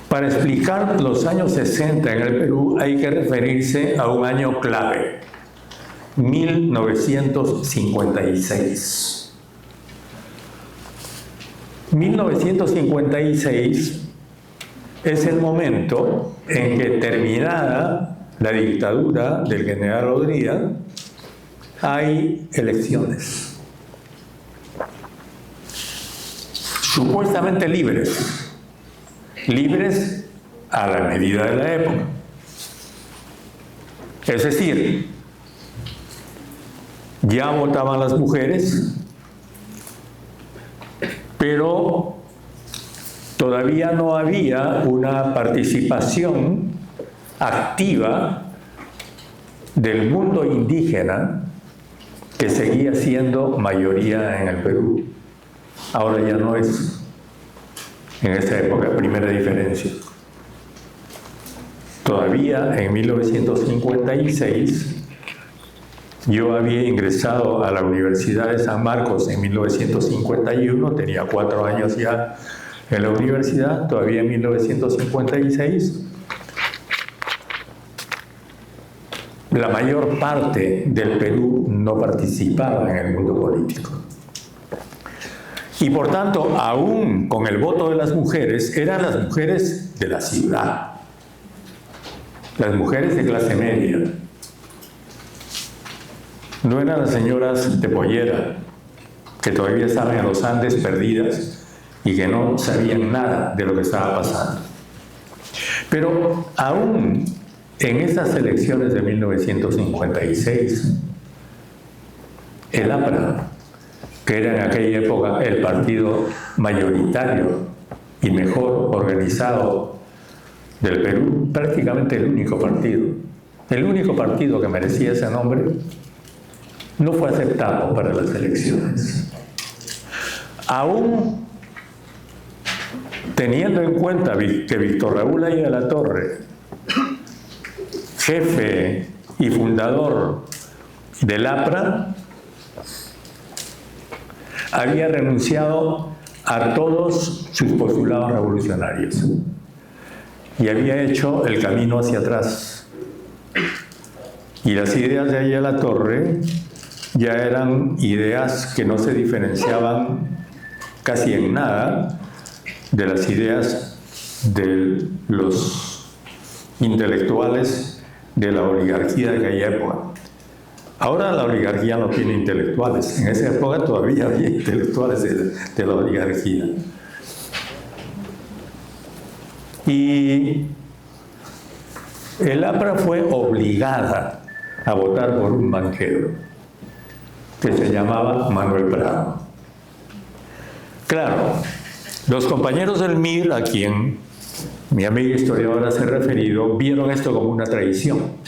Para explicar los años 60 en el Perú hay que referirse a un año clave, 1956. 1956 es el momento en que, terminada la dictadura del general Odría, hay elecciones supuestamente libres a la medida de la época. Es decir, ya votaban las mujeres, pero todavía no había una participación activa del mundo indígena, que seguía siendo mayoría en el Perú. Ahora ya no es, en esta época, primera diferencia. Todavía en 1956, yo había ingresado a la Universidad de San Marcos en 1951, tenía 4 años ya en la universidad, todavía en 1956. La mayor parte del Perú no participaba en el mundo político. Y por tanto, aún con el voto de las mujeres, eran las mujeres de la ciudad, las mujeres de clase media. No eran las señoras de pollera, que todavía estaban en los Andes perdidas y que no sabían nada de lo que estaba pasando. Pero aún en esas elecciones de 1956, el APRA, que era en aquella época el partido mayoritario y mejor organizado del Perú, prácticamente el único partido que merecía ese nombre, no fue aceptado para las elecciones. Aún teniendo en cuenta que Víctor Raúl Aya La Torre, jefe y fundador del APRA, había renunciado a todos sus postulados revolucionarios y había hecho el camino hacia atrás. Y las ideas de Aya La Torre ya eran ideas que no se diferenciaban casi en nada de las ideas de los intelectuales de la oligarquía de aquella época. Ahora la oligarquía no tiene intelectuales. En esa época todavía había intelectuales de la oligarquía. Y el APRA fue obligada a votar por un banquero que se llamaba Manuel Prado. Claro, los compañeros del MIR, a quien mi amiga historiadora se ha referido, vieron esto como una traición.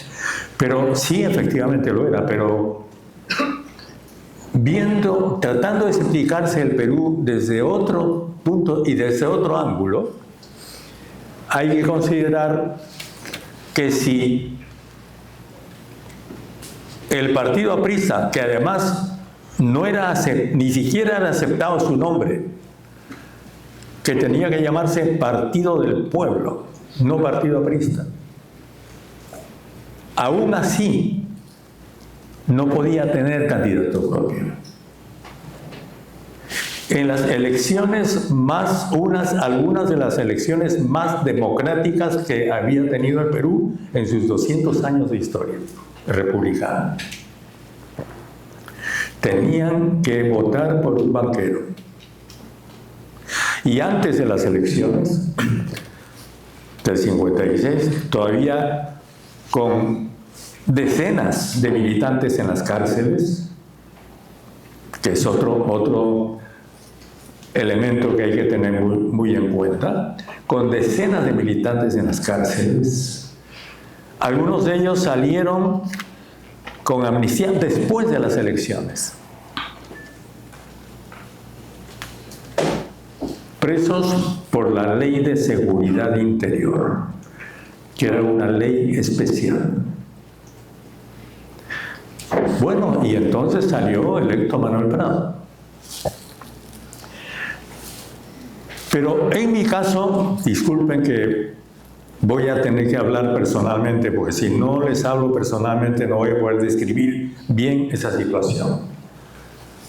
Pero sí, efectivamente lo era, pero tratando de explicarse el Perú desde otro punto y desde otro ángulo, hay que considerar que si el partido aprista, que además ni siquiera era aceptado su nombre, que tenía que llamarse Partido del Pueblo, no Partido Aprista, aún así no podía tener candidato propio. En las elecciones algunas de las elecciones más democráticas que había tenido el Perú en sus 200 años de historia republicana, tenían que votar por un banquero. Y antes de las elecciones del 56, todavía con decenas de militantes en las cárceles, que es otro elemento que hay que tener muy en cuenta, con decenas de militantes en las cárceles. Algunos de ellos salieron con amnistía después de las elecciones. Presos por la Ley de Seguridad Interior, que era una ley especial. Bueno, y entonces salió electo Manuel Prado. Pero en mi caso, disculpen que voy a tener que hablar personalmente, porque si no les hablo personalmente no voy a poder describir bien esa situación.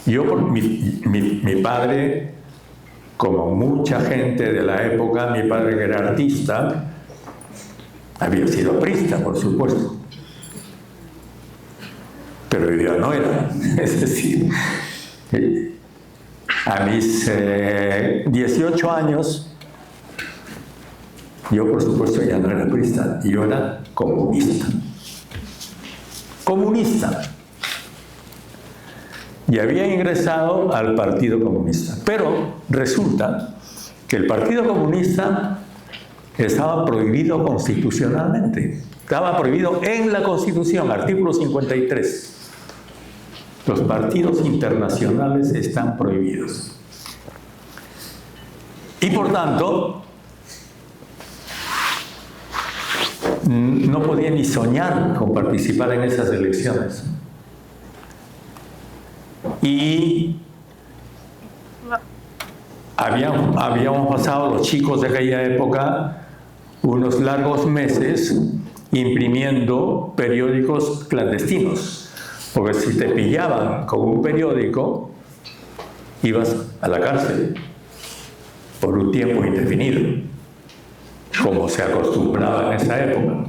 Yo, mi padre como mucha gente de la época, mi padre que era artista, había sido aprista, por supuesto. Pero yo no era. Es decir, a mis 18 años, yo por supuesto ya no era aprista, yo era comunista. Comunista. Y había ingresado al Partido Comunista. Pero resulta que el Partido Comunista estaba prohibido constitucionalmente. Estaba prohibido en la Constitución, artículo 53. Los partidos internacionales están prohibidos. Y por tanto, no podía ni soñar con participar en esas elecciones. Y habíamos pasado los chicos de aquella época unos largos meses imprimiendo periódicos clandestinos, porque si te pillaban con un periódico ibas a la cárcel por un tiempo indefinido, como se acostumbraba en esa época.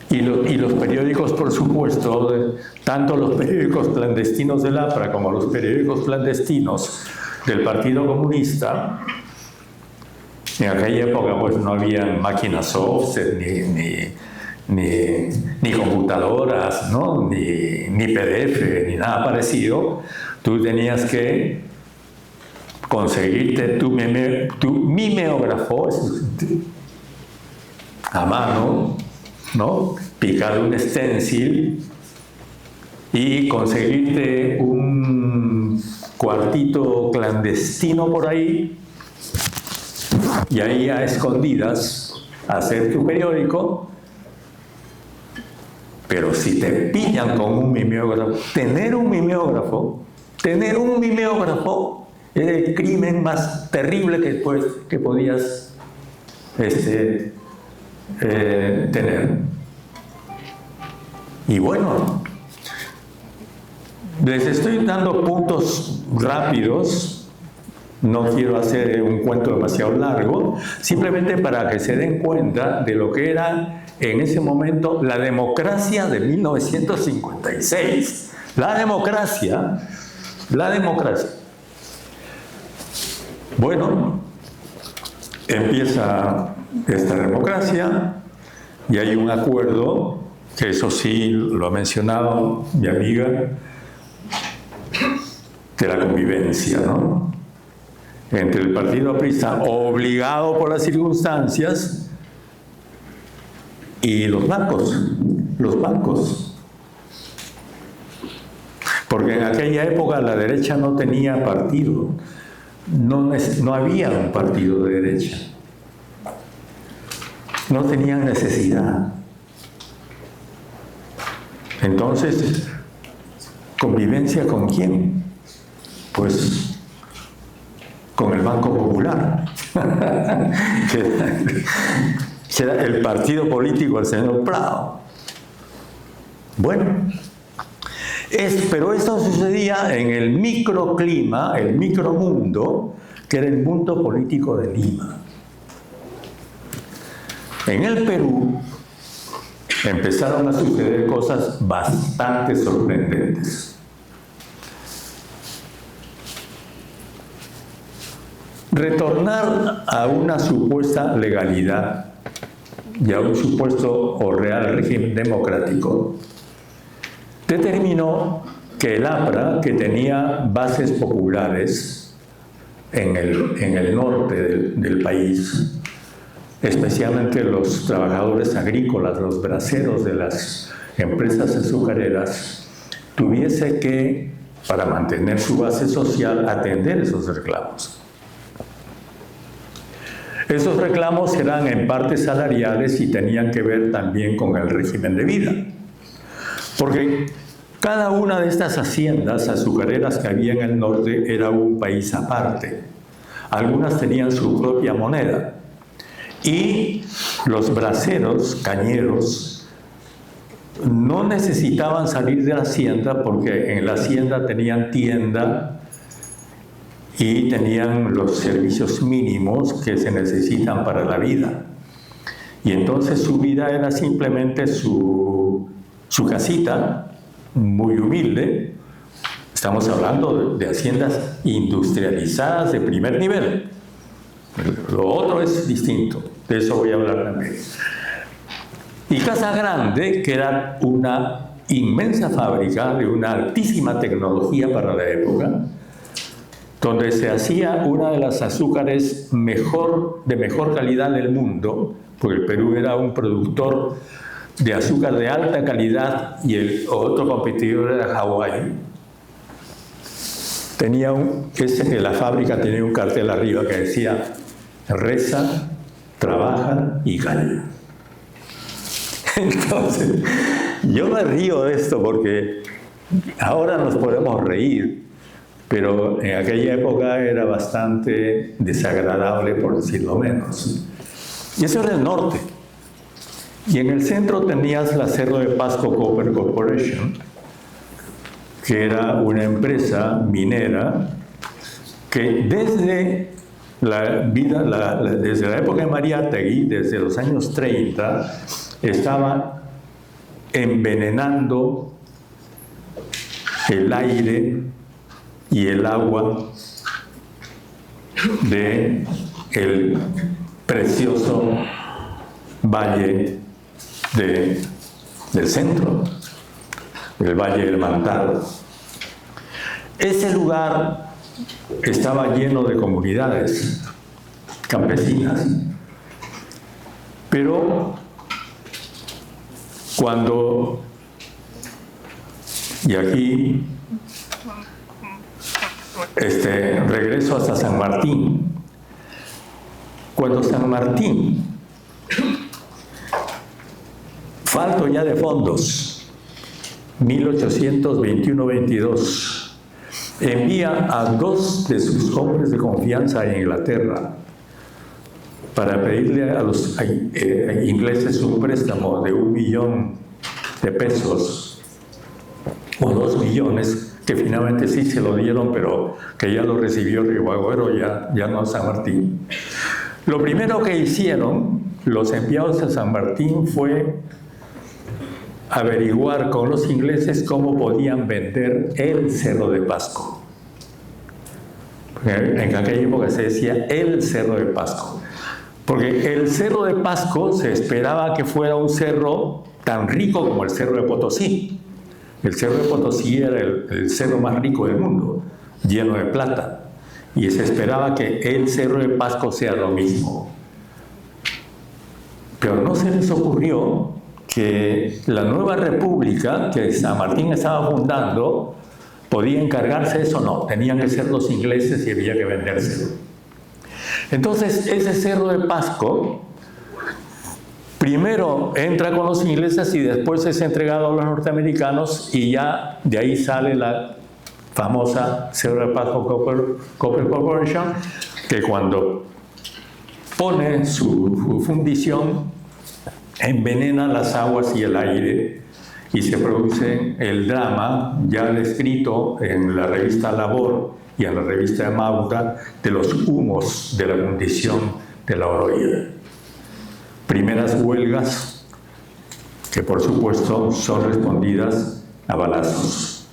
Y los periódicos, por supuesto, tanto los periódicos clandestinos del APRA como los periódicos clandestinos del Partido Comunista, en aquella época pues no había máquinas offset, ni computadoras, ¿no? ni PDF, ni nada parecido. Tú tenías que conseguirte tu mimeógrafo a mano, ¿no? Picar un stencil y conseguirte un cuartito clandestino por ahí, y ahí a escondidas hacer tu periódico. Pero si te pillan con un mimeógrafo, tener un mimeógrafo era el crimen más terrible que podías tener. Y bueno, les estoy dando puntos rápidos, no quiero hacer un cuento demasiado largo, simplemente para que se den cuenta de lo que era en ese momento la democracia de 1956. La democracia. Bueno, empieza esta democracia y hay un acuerdo, que eso sí lo ha mencionado mi amiga, de la convivencia, ¿no? Entre el partido aprista, obligado por las circunstancias, y los bancos. Porque en aquella época la derecha no tenía partido, no había un partido de derecha. No tenían necesidad. Entonces, ¿convivencia con quién? Pues con el Banco Popular, que era el partido político del señor Prado. Bueno, pero esto sucedía en el microclima, el micromundo, que era el mundo político de Lima. En el Perú empezaron a suceder cosas bastante sorprendentes. Retornar a una supuesta legalidad y a un supuesto o real régimen democrático determinó que el APRA, que tenía bases populares en el norte del país, especialmente los trabajadores agrícolas, los braceros de las empresas azucareras, tuviese que, para mantener su base social, atender esos reclamos. Esos reclamos eran en parte salariales y tenían que ver también con el régimen de vida. Porque cada una de estas haciendas azucareras que había en el norte era un país aparte. Algunas tenían su propia moneda. Y los braceros, cañeros, no necesitaban salir de la hacienda porque en la hacienda tenían tienda y tenían los servicios mínimos que se necesitan para la vida. Y entonces su vida era simplemente su casita, muy humilde. Estamos hablando de haciendas industrializadas de primer nivel. Lo otro es distinto, de eso voy a hablar también. Y Casa Grande, que era una inmensa fábrica de una altísima tecnología para la época, donde se hacía una de las azúcares de mejor calidad del mundo, porque el Perú era un productor de azúcar de alta calidad y el otro competidor era Hawái. La fábrica tenía un cartel arriba que decía: reza, trabaja y calla. Entonces, yo me río de esto porque ahora nos podemos reír, pero en aquella época era bastante desagradable, por decirlo menos. Y eso era el norte. Y en el centro tenías la Cerro de Pasco Copper Corporation, que era una empresa minera que desde la época de Mariátegui, desde los años 30, estaba envenenando el aire y el agua del precioso valle del centro, el Valle del Mantaro. Ese lugar estaba lleno de comunidades campesinas, pero cuando, y aquí regreso hasta San Martín, cuando San Martín, falto ya de fondos, 1821-22, envía a 2 de sus hombres de confianza a Inglaterra para pedirle a los ingleses un préstamo de $1 millón o 2 millones, que finalmente sí se lo dieron, pero que ya lo recibió Río Agüero, ya no San Martín. Lo primero que hicieron los enviados a San Martín fue averiguar con los ingleses cómo podían vender el Cerro de Pasco. En aquella época se decía el Cerro de Pasco, porque el Cerro de Pasco se esperaba que fuera un cerro tan rico como el Cerro de Potosí. El Cerro de Potosí era el cerro más rico del mundo, lleno de plata, y se esperaba que el Cerro de Pasco sea lo mismo. Pero no se les ocurrió que la nueva república que San Martín estaba fundando podía encargarse de eso. No, tenían que ser los ingleses y había que vendérselo. Entonces, ese Cerro de Pasco primero entra con los ingleses y después es entregado a los norteamericanos, y ya de ahí sale la famosa Cerro de Pasco Copper Corporation, que cuando pone su fundición envenena las aguas y el aire, y se produce el drama ya descrito en la revista Labor y en la revista de Mauta de los humos de la fundición de la Oroya. Primeras huelgas que por supuesto son respondidas a balazos.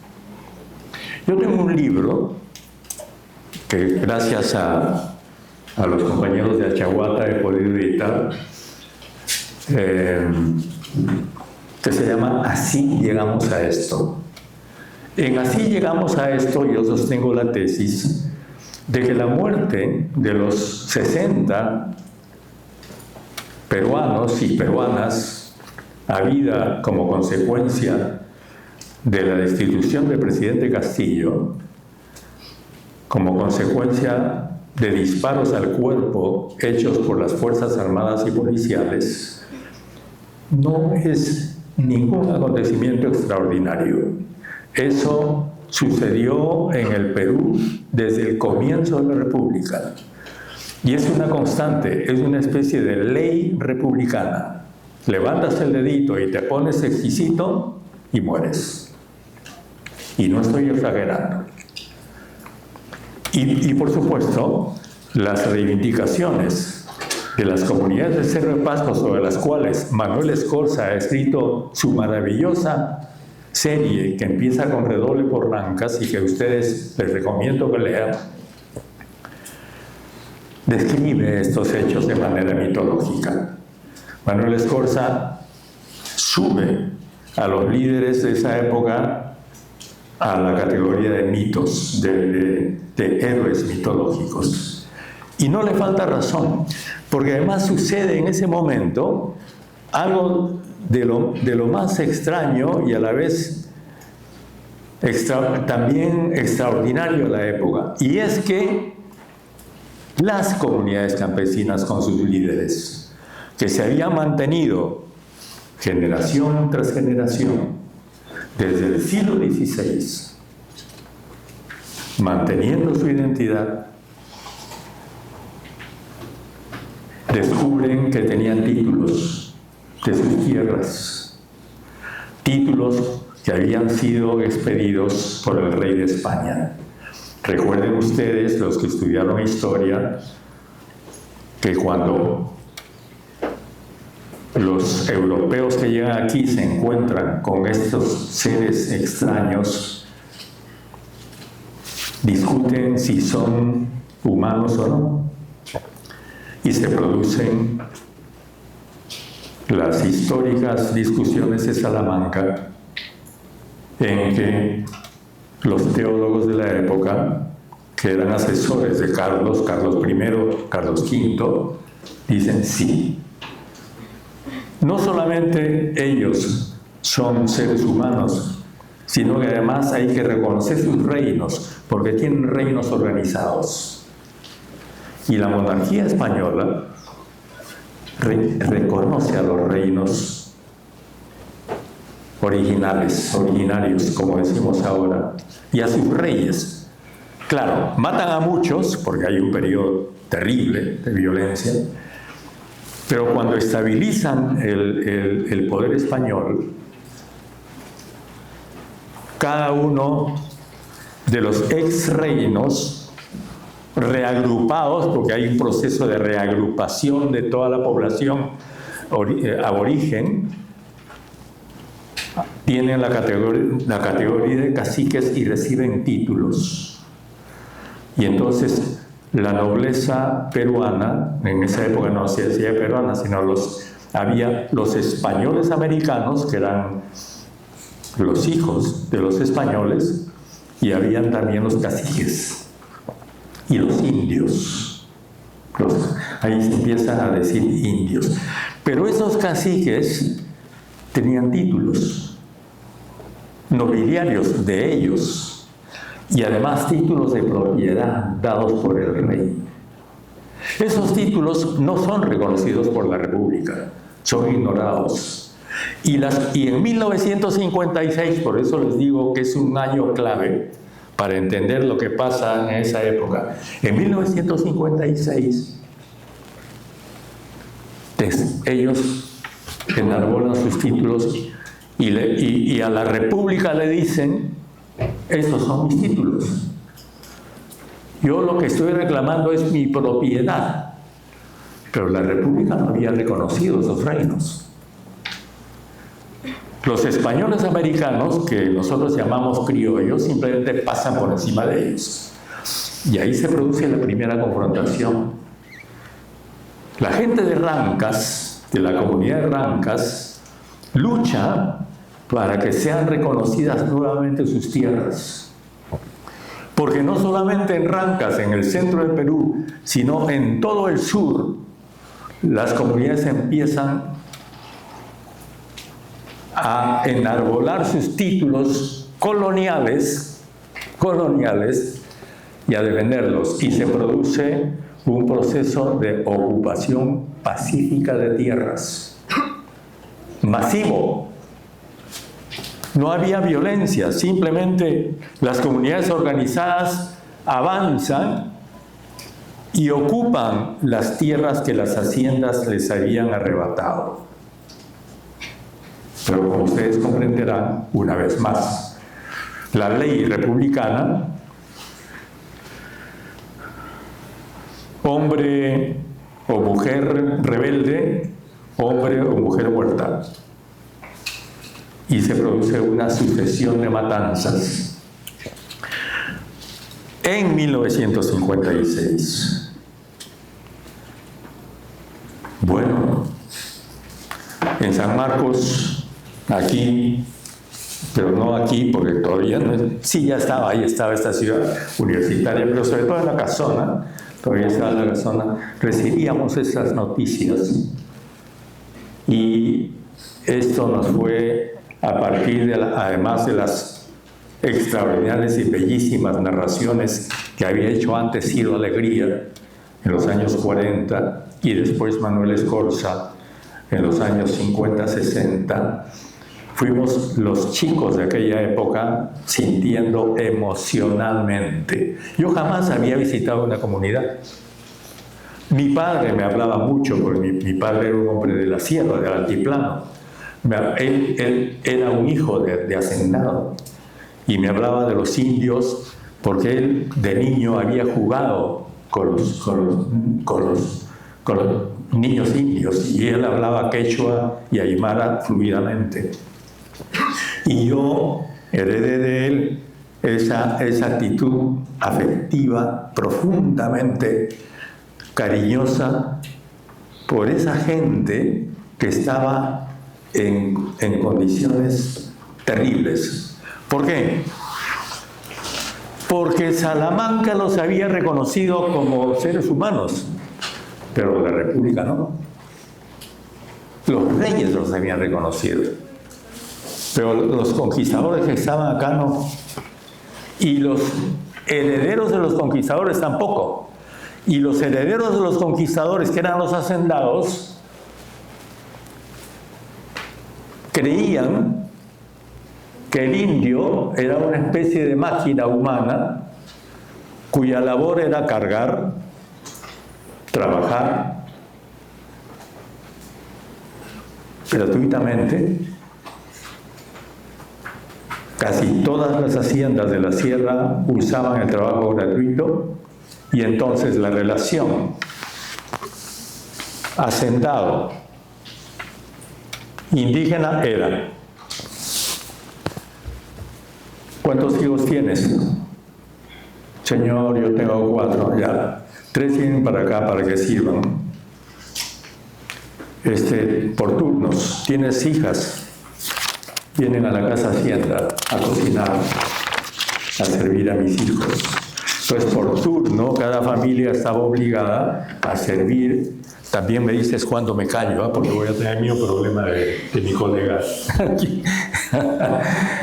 Yo tengo un libro que gracias a los compañeros de Achahuata he podido editar, que se llama Así llegamos a esto. En Así llegamos a esto yo sostengo la tesis de que la muerte de los 60 peruanos y peruanas habida como consecuencia de la destitución del presidente Castillo, como consecuencia de disparos al cuerpo hechos por las Fuerzas Armadas y policiales, no es ningún acontecimiento extraordinario. Eso sucedió en el Perú desde el comienzo de la República. Y es una constante, es una especie de ley republicana. Levantas el dedito y te pones exquisito y mueres. Y no estoy exagerando. Y por supuesto, las reivindicaciones de las comunidades del Cerro de Pasco, sobre las cuales Manuel Escorza ha escrito su maravillosa serie que empieza con Redoble por Rancas y que a ustedes les recomiendo que lean, describe estos hechos de manera mitológica. Manuel Escorza sube a los líderes de esa época a la categoría de mitos, de héroes mitológicos. Y no le falta razón, porque además sucede en ese momento algo de lo más extraño y a la vez también extraordinario de la época. Y es que las comunidades campesinas con sus líderes, que se habían mantenido generación tras generación desde el siglo XVI, manteniendo su identidad, descubren que tenían títulos de sus tierras, títulos que habían sido expedidos por el rey de España. Recuerden ustedes, los que estudiaron historia, que cuando los europeos que llegan aquí se encuentran con estos seres extraños, discuten si son humanos o no, y se producen las históricas discusiones de Salamanca, en que los teólogos de la época, que eran asesores de Carlos I, Carlos V, dicen sí. No solamente ellos son seres humanos, sino que además hay que reconocer sus reinos, porque tienen reinos organizados. Y la monarquía española reconoce a los reinos originarios, como decimos ahora, y a sus reyes. Claro, matan a muchos, porque hay un periodo terrible de violencia, pero cuando estabilizan el poder español, cada uno de los ex reinos reagrupados, porque hay un proceso de reagrupación de toda la población aborigen, tienen la categoría de caciques y reciben títulos. Y entonces la nobleza peruana, en esa época no se decía peruana, sino había los españoles americanos, que eran los hijos de los españoles, y habían también los caciques y los indios. Ahí se empiezan a decir indios. Pero esos caciques tenían títulos nobiliarios de ellos, y además títulos de propiedad dados por el rey. Esos títulos no son reconocidos por la República, son ignorados. Y en 1956, por eso les digo que es un año clave para entender lo que pasa en esa época. En 1956, ellos enarbolan sus títulos y a la República le dicen: estos son mis títulos. Yo lo que estoy reclamando es mi propiedad. Pero la República no había reconocido esos reinos. Los españoles americanos, que nosotros llamamos criollos, simplemente pasan por encima de ellos. Y ahí se produce la primera confrontación. La gente de Rancas, de la comunidad de Rancas, lucha para que sean reconocidas nuevamente sus tierras. Porque no solamente en Rancas, en el centro del Perú, sino en todo el sur, las comunidades empiezan a enarbolar sus títulos coloniales y a defenderlos. Y se produce un proceso de ocupación pacífica de tierras, masivo. No había violencia, simplemente las comunidades organizadas avanzan y ocupan las tierras que las haciendas les habían arrebatado. Pero como ustedes comprenderán, una vez más, la ley republicana hombre o mujer rebelde, hombre o mujer muerta. Y se produce una sucesión de matanzas. En 1956, bueno, en San Marcos, aquí, pero no aquí, porque todavía no, sí, ya estaba, ahí estaba esta ciudad universitaria, pero sobre todo en la Casona, todavía estaba en la Casona, recibíamos esas noticias. Y esto nos fue a partir de, además de las extraordinarias y bellísimas narraciones que había hecho antes Ciro Alegría en los años 40 y después Manuel Escorza en los años 50, 60, fuimos los chicos de aquella época sintiendo emocionalmente. Yo jamás había visitado una comunidad. Mi padre me hablaba mucho, porque mi padre era un hombre de la sierra, del altiplano. Él era un hijo de hacendado y me hablaba de los indios porque él de niño había jugado con los niños indios y él hablaba quechua y aymara fluidamente. Y yo heredé de él esa actitud afectiva, profundamente cariñosa por esa gente que estaba en condiciones terribles. ¿Por qué? Porque Salamanca los había reconocido como seres humanos, pero la República no. Los reyes los habían reconocido, pero los conquistadores que estaban acá no. Y los herederos de los conquistadores tampoco. Y los herederos de los conquistadores, que eran los hacendados, creían que el indio era una especie de máquina humana cuya labor era cargar, trabajar gratuitamente. Casi todas las haciendas de la sierra usaban el trabajo gratuito y entonces la relación hacendado indígena era: ¿cuántos hijos tienes? Señor, yo tengo 4, ya. 3 vienen para acá para que sirvan. Por turnos. ¿Tienes hijas? Vienen a la casa hacienda a cocinar, a servir a mis hijos. Entonces, por turno, cada familia estaba obligada a servir. También me dices cuándo me callo, porque voy a tener el mismo problema de mi colega aquí.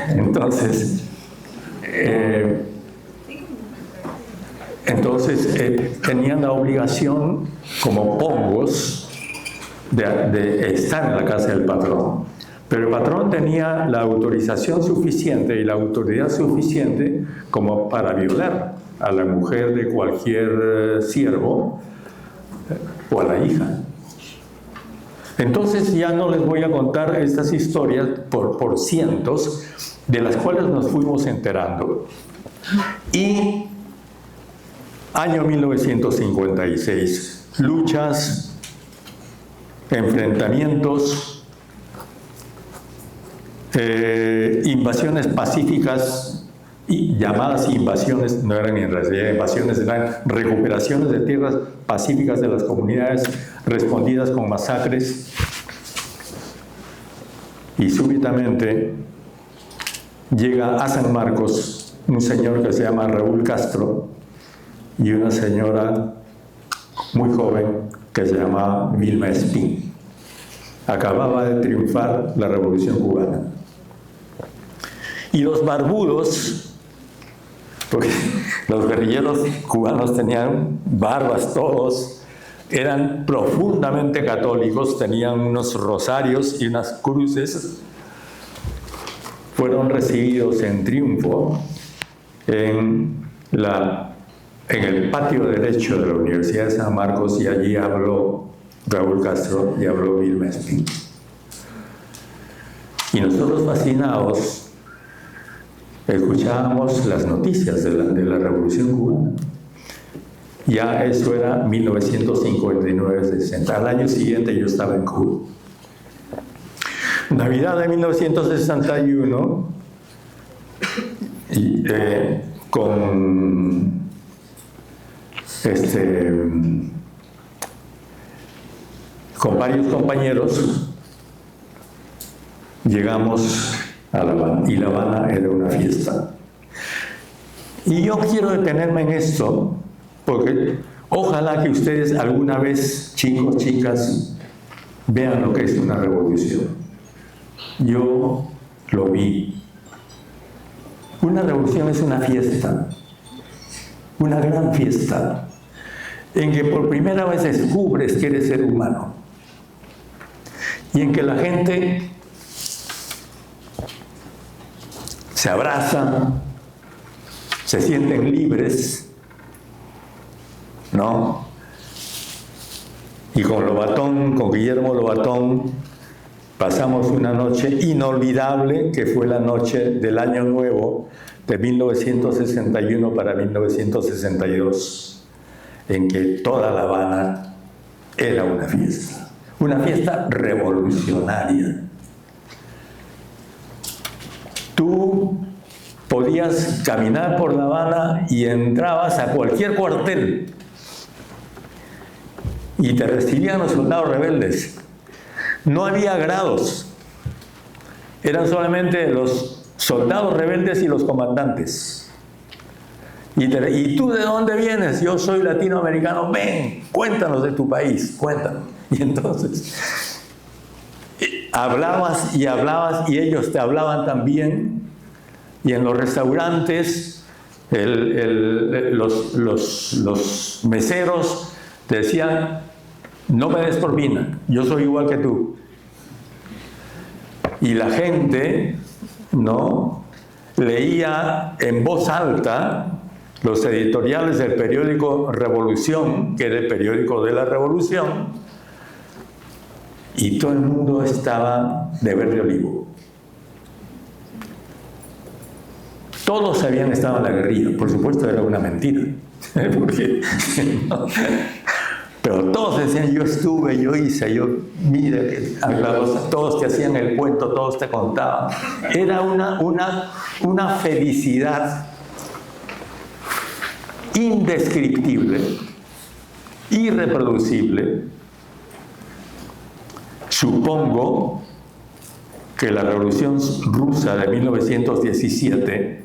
Entonces, tenían la obligación, como pongos, de estar en la casa del patrón. Pero el patrón tenía la autorización suficiente y la autoridad suficiente como para violar a la mujer de cualquier siervo o a la hija. Entonces ya no les voy a contar estas historias por cientos, de las cuales nos fuimos enterando. Y año 1956, luchas, enfrentamientos, invasiones pacíficas, y llamadas invasiones, no eran en realidad invasiones, eran recuperaciones de tierras pacíficas de las comunidades respondidas con masacres. Y súbitamente llega a San Marcos un señor que se llama Raúl Castro y una señora muy joven que se llama Vilma Espín. Acababa de triunfar la Revolución Cubana. Y los barbudos, porque los guerrilleros cubanos tenían barbas todos, eran profundamente católicos, tenían unos rosarios y unas cruces, fueron recibidos en triunfo en el patio derecho de la Universidad de San Marcos, y allí habló Raúl Castro y habló Vilma Espín. Y nosotros, fascinados, escuchábamos las noticias de la Revolución Cubana. Ya eso era 1959-60. Al año siguiente yo estaba en Cuba. Navidad de 1961, con varios compañeros, llegamos a La Habana, y La Habana era una fiesta. Y yo quiero detenerme en esto, porque ojalá que ustedes alguna vez, chicos, chicas, vean lo que es una revolución. Yo lo vi. Una revolución es una fiesta, una gran fiesta, en que por primera vez descubres que eres ser humano y en que la gente se abraza, se sienten libres, ¿no? Y con Lobatón, con Guillermo Lobatón, pasamos una noche inolvidable, que fue la noche del Año Nuevo de 1961 para 1962, en que toda La Habana era una fiesta revolucionaria. Tú podías caminar por La Habana y entrabas a cualquier cuartel y te recibían los soldados rebeldes. No había grados, eran solamente los soldados rebeldes y los comandantes. ¿Y tú de dónde vienes? Yo soy latinoamericano. Ven, cuéntanos de tu país, cuéntanos. Y entonces hablabas y ellos te hablaban también. Y en los restaurantes los meseros te decían: no me des propina, yo soy igual que tú. Y la gente, ¿no?, leía en voz alta los editoriales del periódico Revolución, que era el periódico de la Revolución, y todo el mundo estaba de verde olivo. Todos habían estado en la guerrilla. Por supuesto, era una mentira, porque no. Pero todos decían: yo estuve, yo hice, yo, mira, todos te hacían el cuento, todos te contaban. Era una felicidad indescriptible, irreproducible. Supongo que la Revolución Rusa de 1917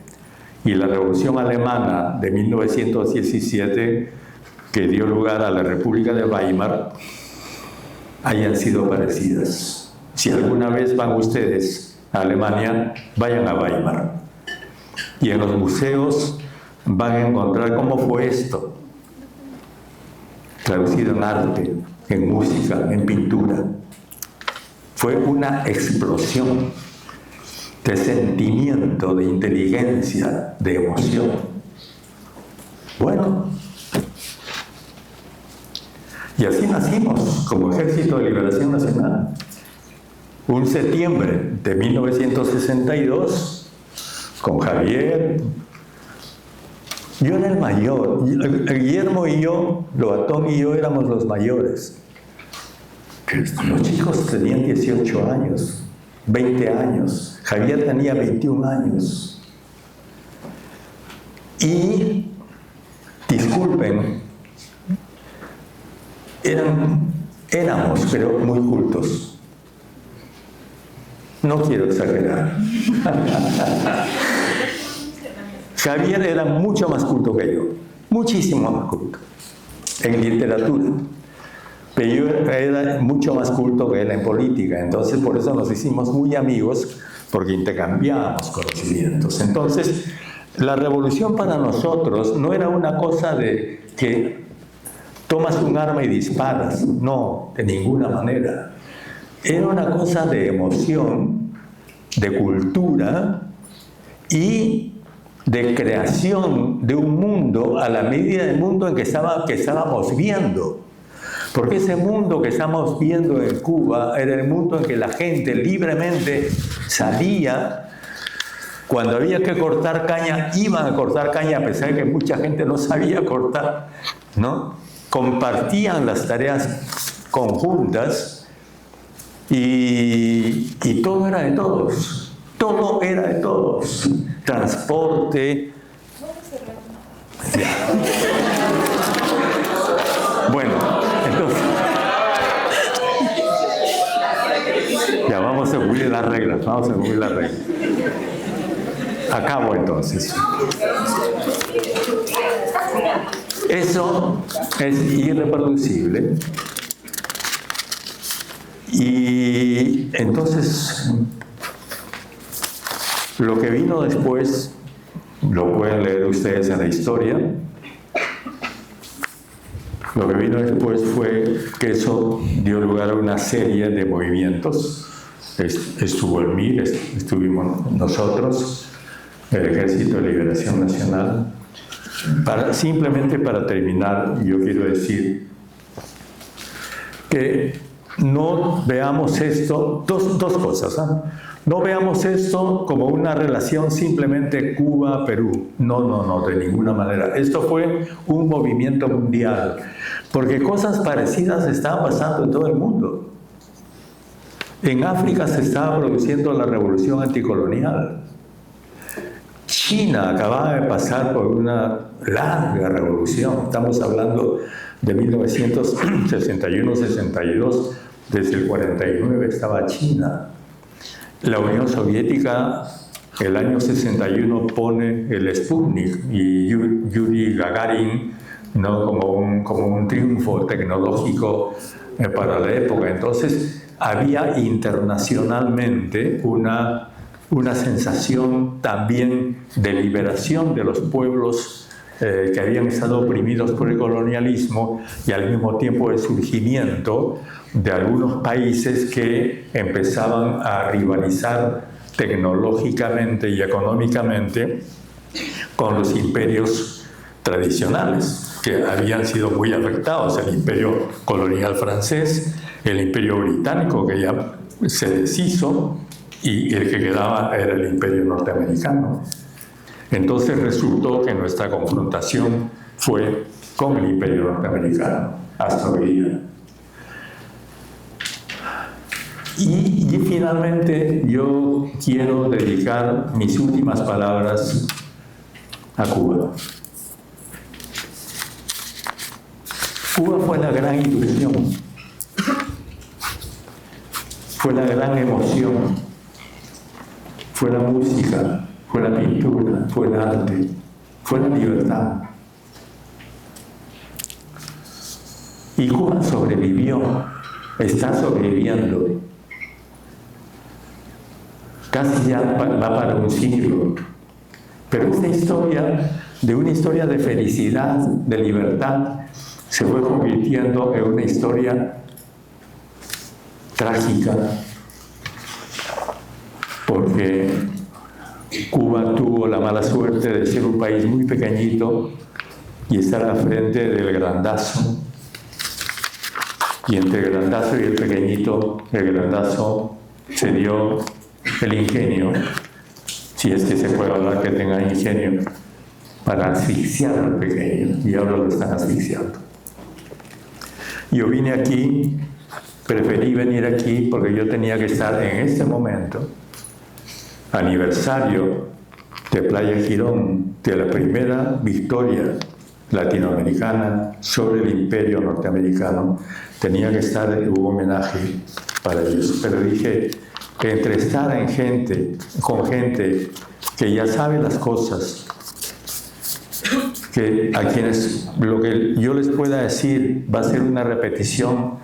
y la Revolución Alemana de 1917, que dio lugar a la República de Weimar, hayan sido parecidas. Si alguna vez van ustedes a Alemania, vayan a Weimar. Y en los museos van a encontrar cómo fue esto, traducido en arte, en música, en pintura. Fue una explosión de sentimiento, de inteligencia, de emoción. Bueno, y así nacimos como Ejército de Liberación Nacional. Un septiembre de 1962, con Javier. Yo era el mayor. Guillermo y yo, Lobatón y yo, éramos los mayores. Los chicos tenían 18 años, 20 años. Javier tenía 21 años. Y, disculpen, éramos, pero muy cultos. No quiero exagerar. Javier era mucho más culto que yo, muchísimo más culto, en literatura. Pero yo era mucho más culto que él en política, entonces por eso nos hicimos muy amigos, porque intercambiábamos conocimientos. Entonces, la revolución para nosotros no era una cosa de que tomas un arma y disparas, no, de ninguna manera. Era una cosa de emoción, de cultura y de creación de un mundo a la medida del mundo en que estábamos viendo. Porque ese mundo que estamos viendo en Cuba era el mundo en que la gente libremente salía. Cuando había que cortar caña, iban a cortar caña, a pesar de que mucha gente no sabía cortar. ¿no? Compartían las tareas conjuntas y todo era de todos. Todo era de todos. Transporte. Bueno, entonces, ya vamos a cumplir las reglas, Acabo entonces. Eso es irreproducible. Y entonces, lo que vino después, lo pueden leer ustedes en la historia. Lo que vino después fue que eso dio lugar a una serie de movimientos. Estuvo el MIR, estuvimos nosotros, el Ejército de Liberación Nacional. Simplemente para terminar, yo quiero decir que no veamos esto, dos cosas, ¿eh? No veamos esto como una relación simplemente Cuba-Perú. No, de ninguna manera. Esto fue un movimiento mundial, porque cosas parecidas estaban pasando en todo el mundo. En África se estaba produciendo la revolución anticolonial. China acababa de pasar por una larga revolución. Estamos hablando de 1961-62. Desde el 49 estaba China. La Unión Soviética, el año 61, pone el Sputnik y Yuri Gagarin, ¿no? como un triunfo tecnológico para la época. Entonces, había internacionalmente una sensación también de liberación de los pueblos que habían estado oprimidos por el colonialismo y al mismo tiempo el surgimiento de algunos países que empezaban a rivalizar tecnológicamente y económicamente con los imperios tradicionales que habían sido muy afectados, el imperio colonial francés, el imperio británico que ya se deshizo y el que quedaba era el imperio norteamericano. Entonces resultó que nuestra confrontación fue con el imperio norteamericano hasta hoy día. Y finalmente yo quiero dedicar mis últimas palabras a Cuba. Cuba fue la gran ilusión, fue la gran emoción, fue la música, fue la pintura, fue el arte, fue la libertad. Y Cuba sobrevivió, está sobreviviendo. Casi ya va para un siglo. Pero esta historia, de una historia de felicidad, de libertad, se fue convirtiendo en una historia trágica, porque Cuba tuvo la mala suerte de ser un país muy pequeñito y estar al frente del grandazo. Y entre el grandazo y el pequeñito, el grandazo se dio el ingenio, si es que se puede hablar que tenga ingenio, para asfixiar al pequeño, y ahora lo están asfixiando. Yo vine aquí, preferí venir aquí porque yo tenía que estar en este momento, aniversario de Playa Girón, de la primera victoria latinoamericana sobre el imperio norteamericano. Tenía que estar en un homenaje para ellos, pero dije que entre estar con gente que ya sabe las cosas, que a quienes lo que yo les pueda decir va a ser una repetición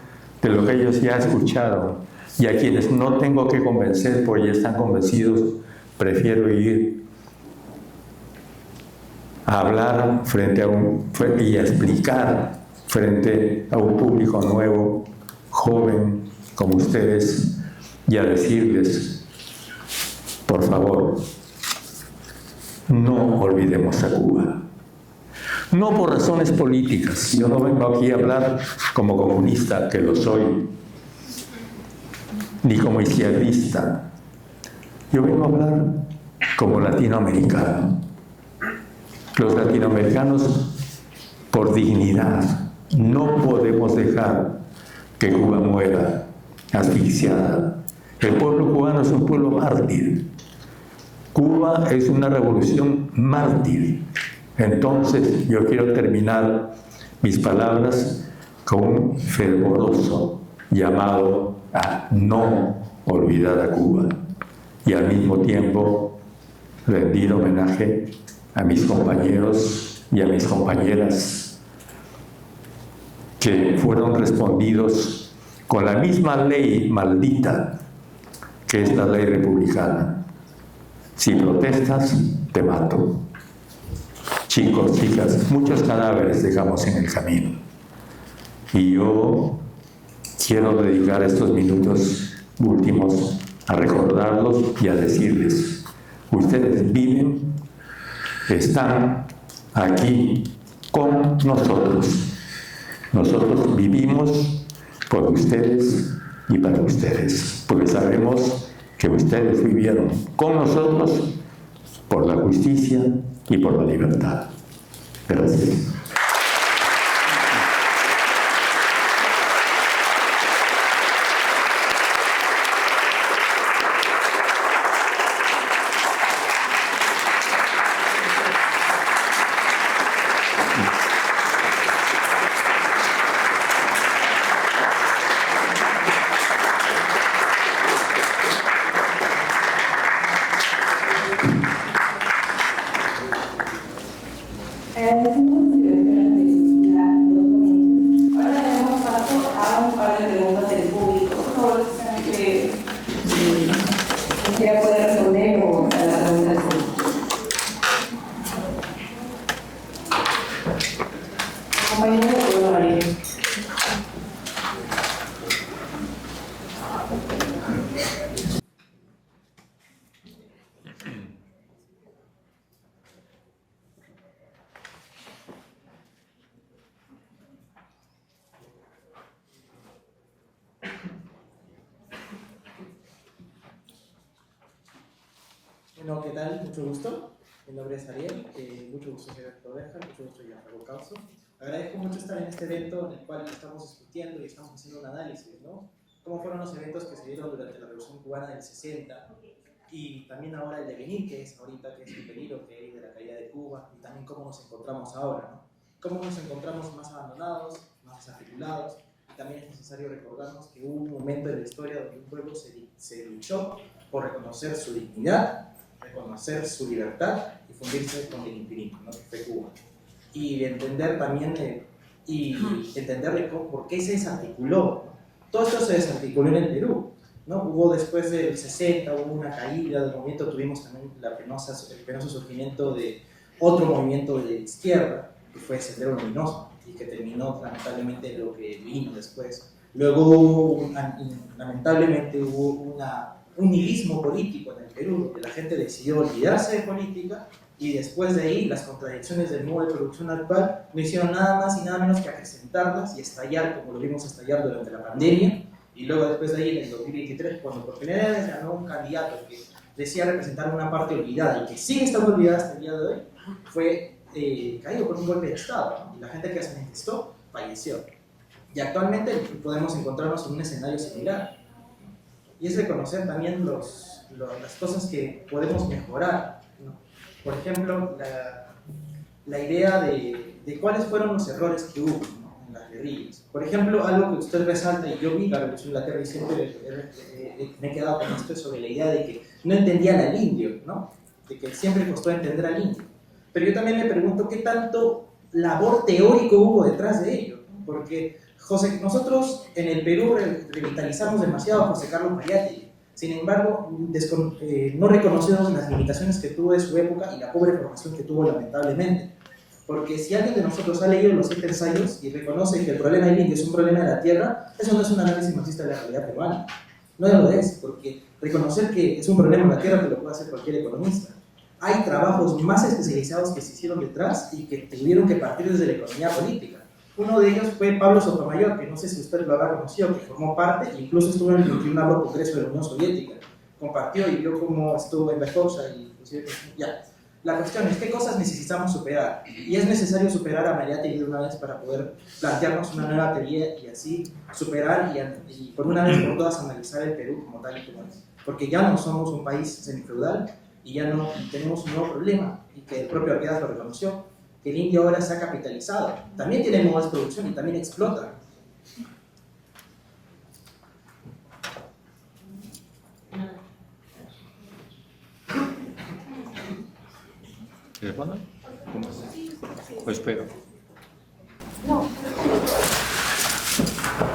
de lo que ellos ya escucharon, y a quienes no tengo que convencer porque ya están convencidos, prefiero ir a hablar y a explicar frente a un público nuevo, joven, como ustedes, y a decirles, por favor, no olvidemos a Cuba. No por razones políticas. Yo no vengo aquí a hablar como comunista, que lo soy, ni como izquierdista. Yo vengo a hablar como latinoamericano. Los latinoamericanos por dignidad. No podemos dejar que Cuba muera asfixiada. El pueblo cubano es un pueblo mártir. Cuba es una revolución mártir. Entonces, yo quiero terminar mis palabras con un fervoroso llamado a no olvidar a Cuba y al mismo tiempo rendir homenaje a mis compañeros y a mis compañeras que fueron respondidos con la misma ley maldita que es la ley republicana. Si protestas, te mato. Chicos, chicas, muchos cadáveres dejamos en el camino. Y yo quiero dedicar estos minutos últimos a recordarlos y a decirles, ustedes viven, están aquí con nosotros. Nosotros vivimos por ustedes y para ustedes, porque sabemos que ustedes vivieron con nosotros por la justicia y por la libertad. Gracias. Bueno, ¿qué tal? Mucho gusto. Mi nombre es Ariel, mucho gusto ser Oveja, mucho gusto Gianfranco Causo. Agradezco mucho estar en este evento en el cual estamos discutiendo y estamos haciendo un análisis, ¿no? Cómo fueron los eventos que se dieron durante la Revolución Cubana del 60 y también ahora el devenir que es ahorita, que es el peligro que hay de la caída de Cuba y también cómo nos encontramos ahora, ¿no? Cómo nos encontramos más abandonados, más desarticulados y también es necesario recordarnos que hubo un momento en la historia donde un pueblo se luchó por reconocer su dignidad, reconocer su libertad y fundirse con el infinito, ¿no? Que fue Cuba. Y entender también entenderle por qué se desarticuló, ¿no? Todo esto se desarticuló en el Perú, ¿no? Hubo después del 60, hubo una caída del movimiento, tuvimos también el penoso surgimiento de otro movimiento de izquierda, que fue Sendero Luminoso, y que terminó lamentablemente lo que vino después. Luego, lamentablemente, hubo un nihilismo político en el Perú, donde la gente decidió olvidarse de política y después de ahí las contradicciones del modo de producción actual no hicieron nada más y nada menos que acrecentarlas y estallar como lo vimos estallar durante la pandemia. Y luego después de ahí en el 2023, cuando por primera vez ganó un candidato que decía representar una parte olvidada y que sigue estando olvidada hasta el día de hoy, fue caído por un golpe de Estado, ¿no? Y la gente que se manifestó falleció. Y actualmente podemos encontrarnos en un escenario similar. Y es reconocer también las cosas que podemos mejorar, ¿no? Por ejemplo, la idea de cuáles fueron los errores que hubo, ¿no? En las guerrillas. Por ejemplo, algo que usted resalta, y yo vi la Revolución de la Tierra y siempre me he quedado con esto, sobre la idea de que no entendían al indio, ¿no? De que siempre costó entender al indio. Pero yo también me pregunto qué tanto labor teórico hubo detrás de ello, ¿no? Porque nosotros en el Perú revitalizamos demasiado a José Carlos Mariátegui. Sin embargo, no reconocemos las limitaciones que tuvo de su época y la pobre formación que tuvo lamentablemente. Porque si alguien de nosotros ha leído los 7 ensayos y reconoce que el problema del indio es un problema de la tierra, eso no es un análisis marxista de la realidad peruana. No lo es, porque reconocer que es un problema de la tierra te lo puede hacer cualquier economista. Hay trabajos más especializados que se hicieron detrás y que tuvieron que partir desde la economía política. Uno de ellos fue Pablo Sotomayor, que no sé si usted lo habrá conocido, que formó parte e incluso estuvo en el 21º Congreso de la Unión Soviética. Compartió y vio cómo estuvo en Verkhovska y ya. La cuestión es qué cosas necesitamos superar. Y es necesario superar a Mariátegui de una vez para poder plantearnos una nueva teoría y así superar y por una vez por todas analizar el Perú como tal y como es. Porque ya no somos un país semifeudal y ya no tenemos un nuevo problema, y que el propio Arquedas lo reconoció, que el indio ahora se ha capitalizado. También tiene nuevas producción y también explota. ¿Respondo? ¿O espero?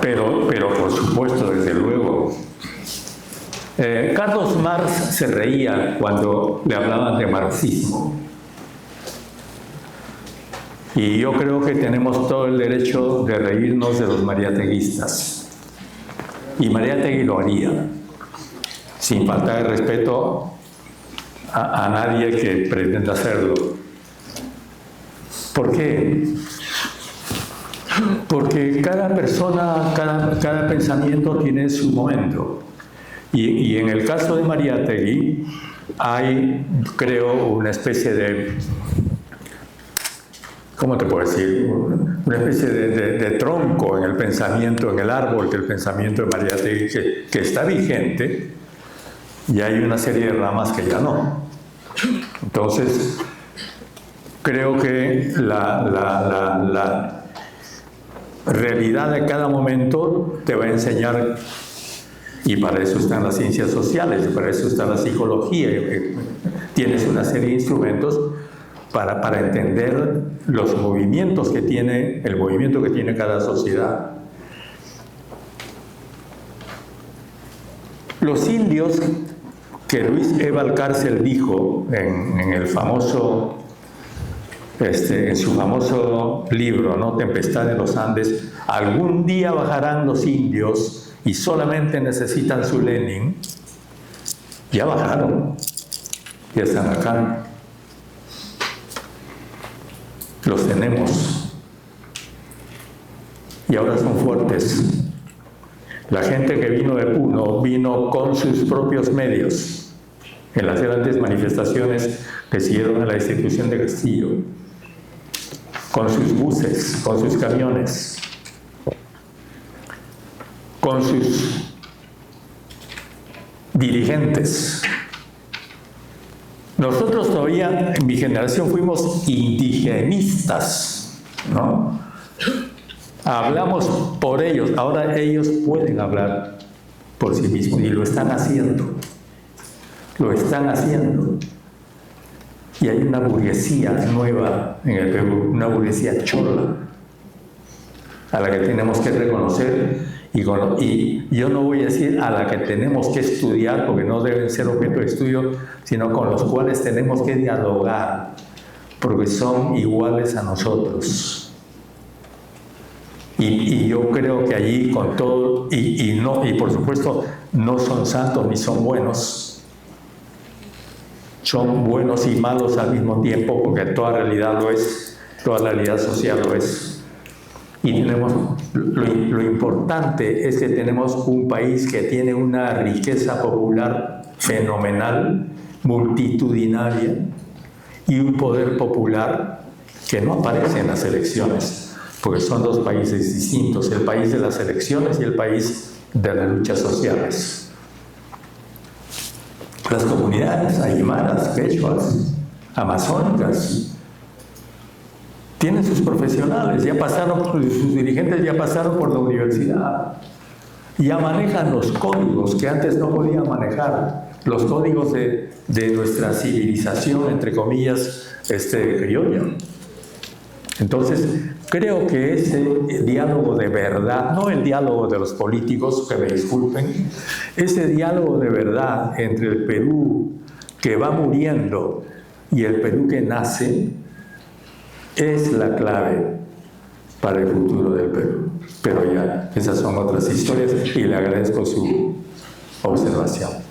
Pero por supuesto, desde luego. Carlos Marx se reía cuando le hablaban de marxismo. Y yo creo que tenemos todo el derecho de reírnos de los mariateguistas. Y Mariátegui lo haría, sin faltar el respeto a nadie que pretenda hacerlo. ¿Por qué? Porque cada persona, cada pensamiento tiene su momento. Y en el caso de Mariátegui hay, creo, una especie de, ¿cómo te puedo decir? Una especie de tronco en el pensamiento, en el árbol del pensamiento de Mariátegui que está vigente, y hay una serie de ramas que ya no. Entonces, creo que la realidad de cada momento te va a enseñar, y para eso están las ciencias sociales, y para eso está la psicología, tienes una serie de instrumentos para entender los movimientos que tiene, el movimiento que tiene cada sociedad. Los indios, que Luis E. Valcárcel dijo en el famoso, en su famoso libro, ¿no? Tempestad en los Andes, algún día bajarán los indios y solamente necesitan su Lenin. Ya bajaron, ya están acá. Los tenemos. Y ahora son fuertes. La gente que vino de Puno vino con sus propios medios en las grandes manifestaciones que siguieron a la destitución de Castillo, con sus buses, con sus camiones, con sus dirigentes. Nosotros todavía, en mi generación, fuimos indigenistas, ¿no? Hablamos por ellos, ahora ellos pueden hablar por sí mismos y lo están haciendo. Lo están haciendo. Y hay una burguesía nueva en el Perú, una burguesía chola, a la que tenemos que reconocer y yo no voy a decir a la que tenemos que estudiar, porque no deben ser objeto de estudio, sino con los cuales tenemos que dialogar, porque son iguales a nosotros. Y yo creo que allí con todo, y por supuesto no son santos ni son buenos, son buenos y malos al mismo tiempo, porque toda realidad lo es, toda realidad social lo es. Y tenemos, lo importante es que tenemos un país que tiene una riqueza popular fenomenal, multitudinaria, y un poder popular que no aparece en las elecciones, porque son dos países distintos, el país de las elecciones y el país de las luchas sociales. Las comunidades aymaras, quechuas, amazónicas, tienen sus profesionales, ya pasaron, sus dirigentes ya pasaron por la universidad, ya manejan los códigos que antes no podían manejar, los códigos de nuestra civilización, entre comillas, criolla. Entonces, creo que ese diálogo de verdad, no el diálogo de los políticos, que me disculpen, ese diálogo de verdad entre el Perú que va muriendo y el Perú que nace, es la clave para el futuro del Perú. Pero ya, esas son otras historias y le agradezco su observación.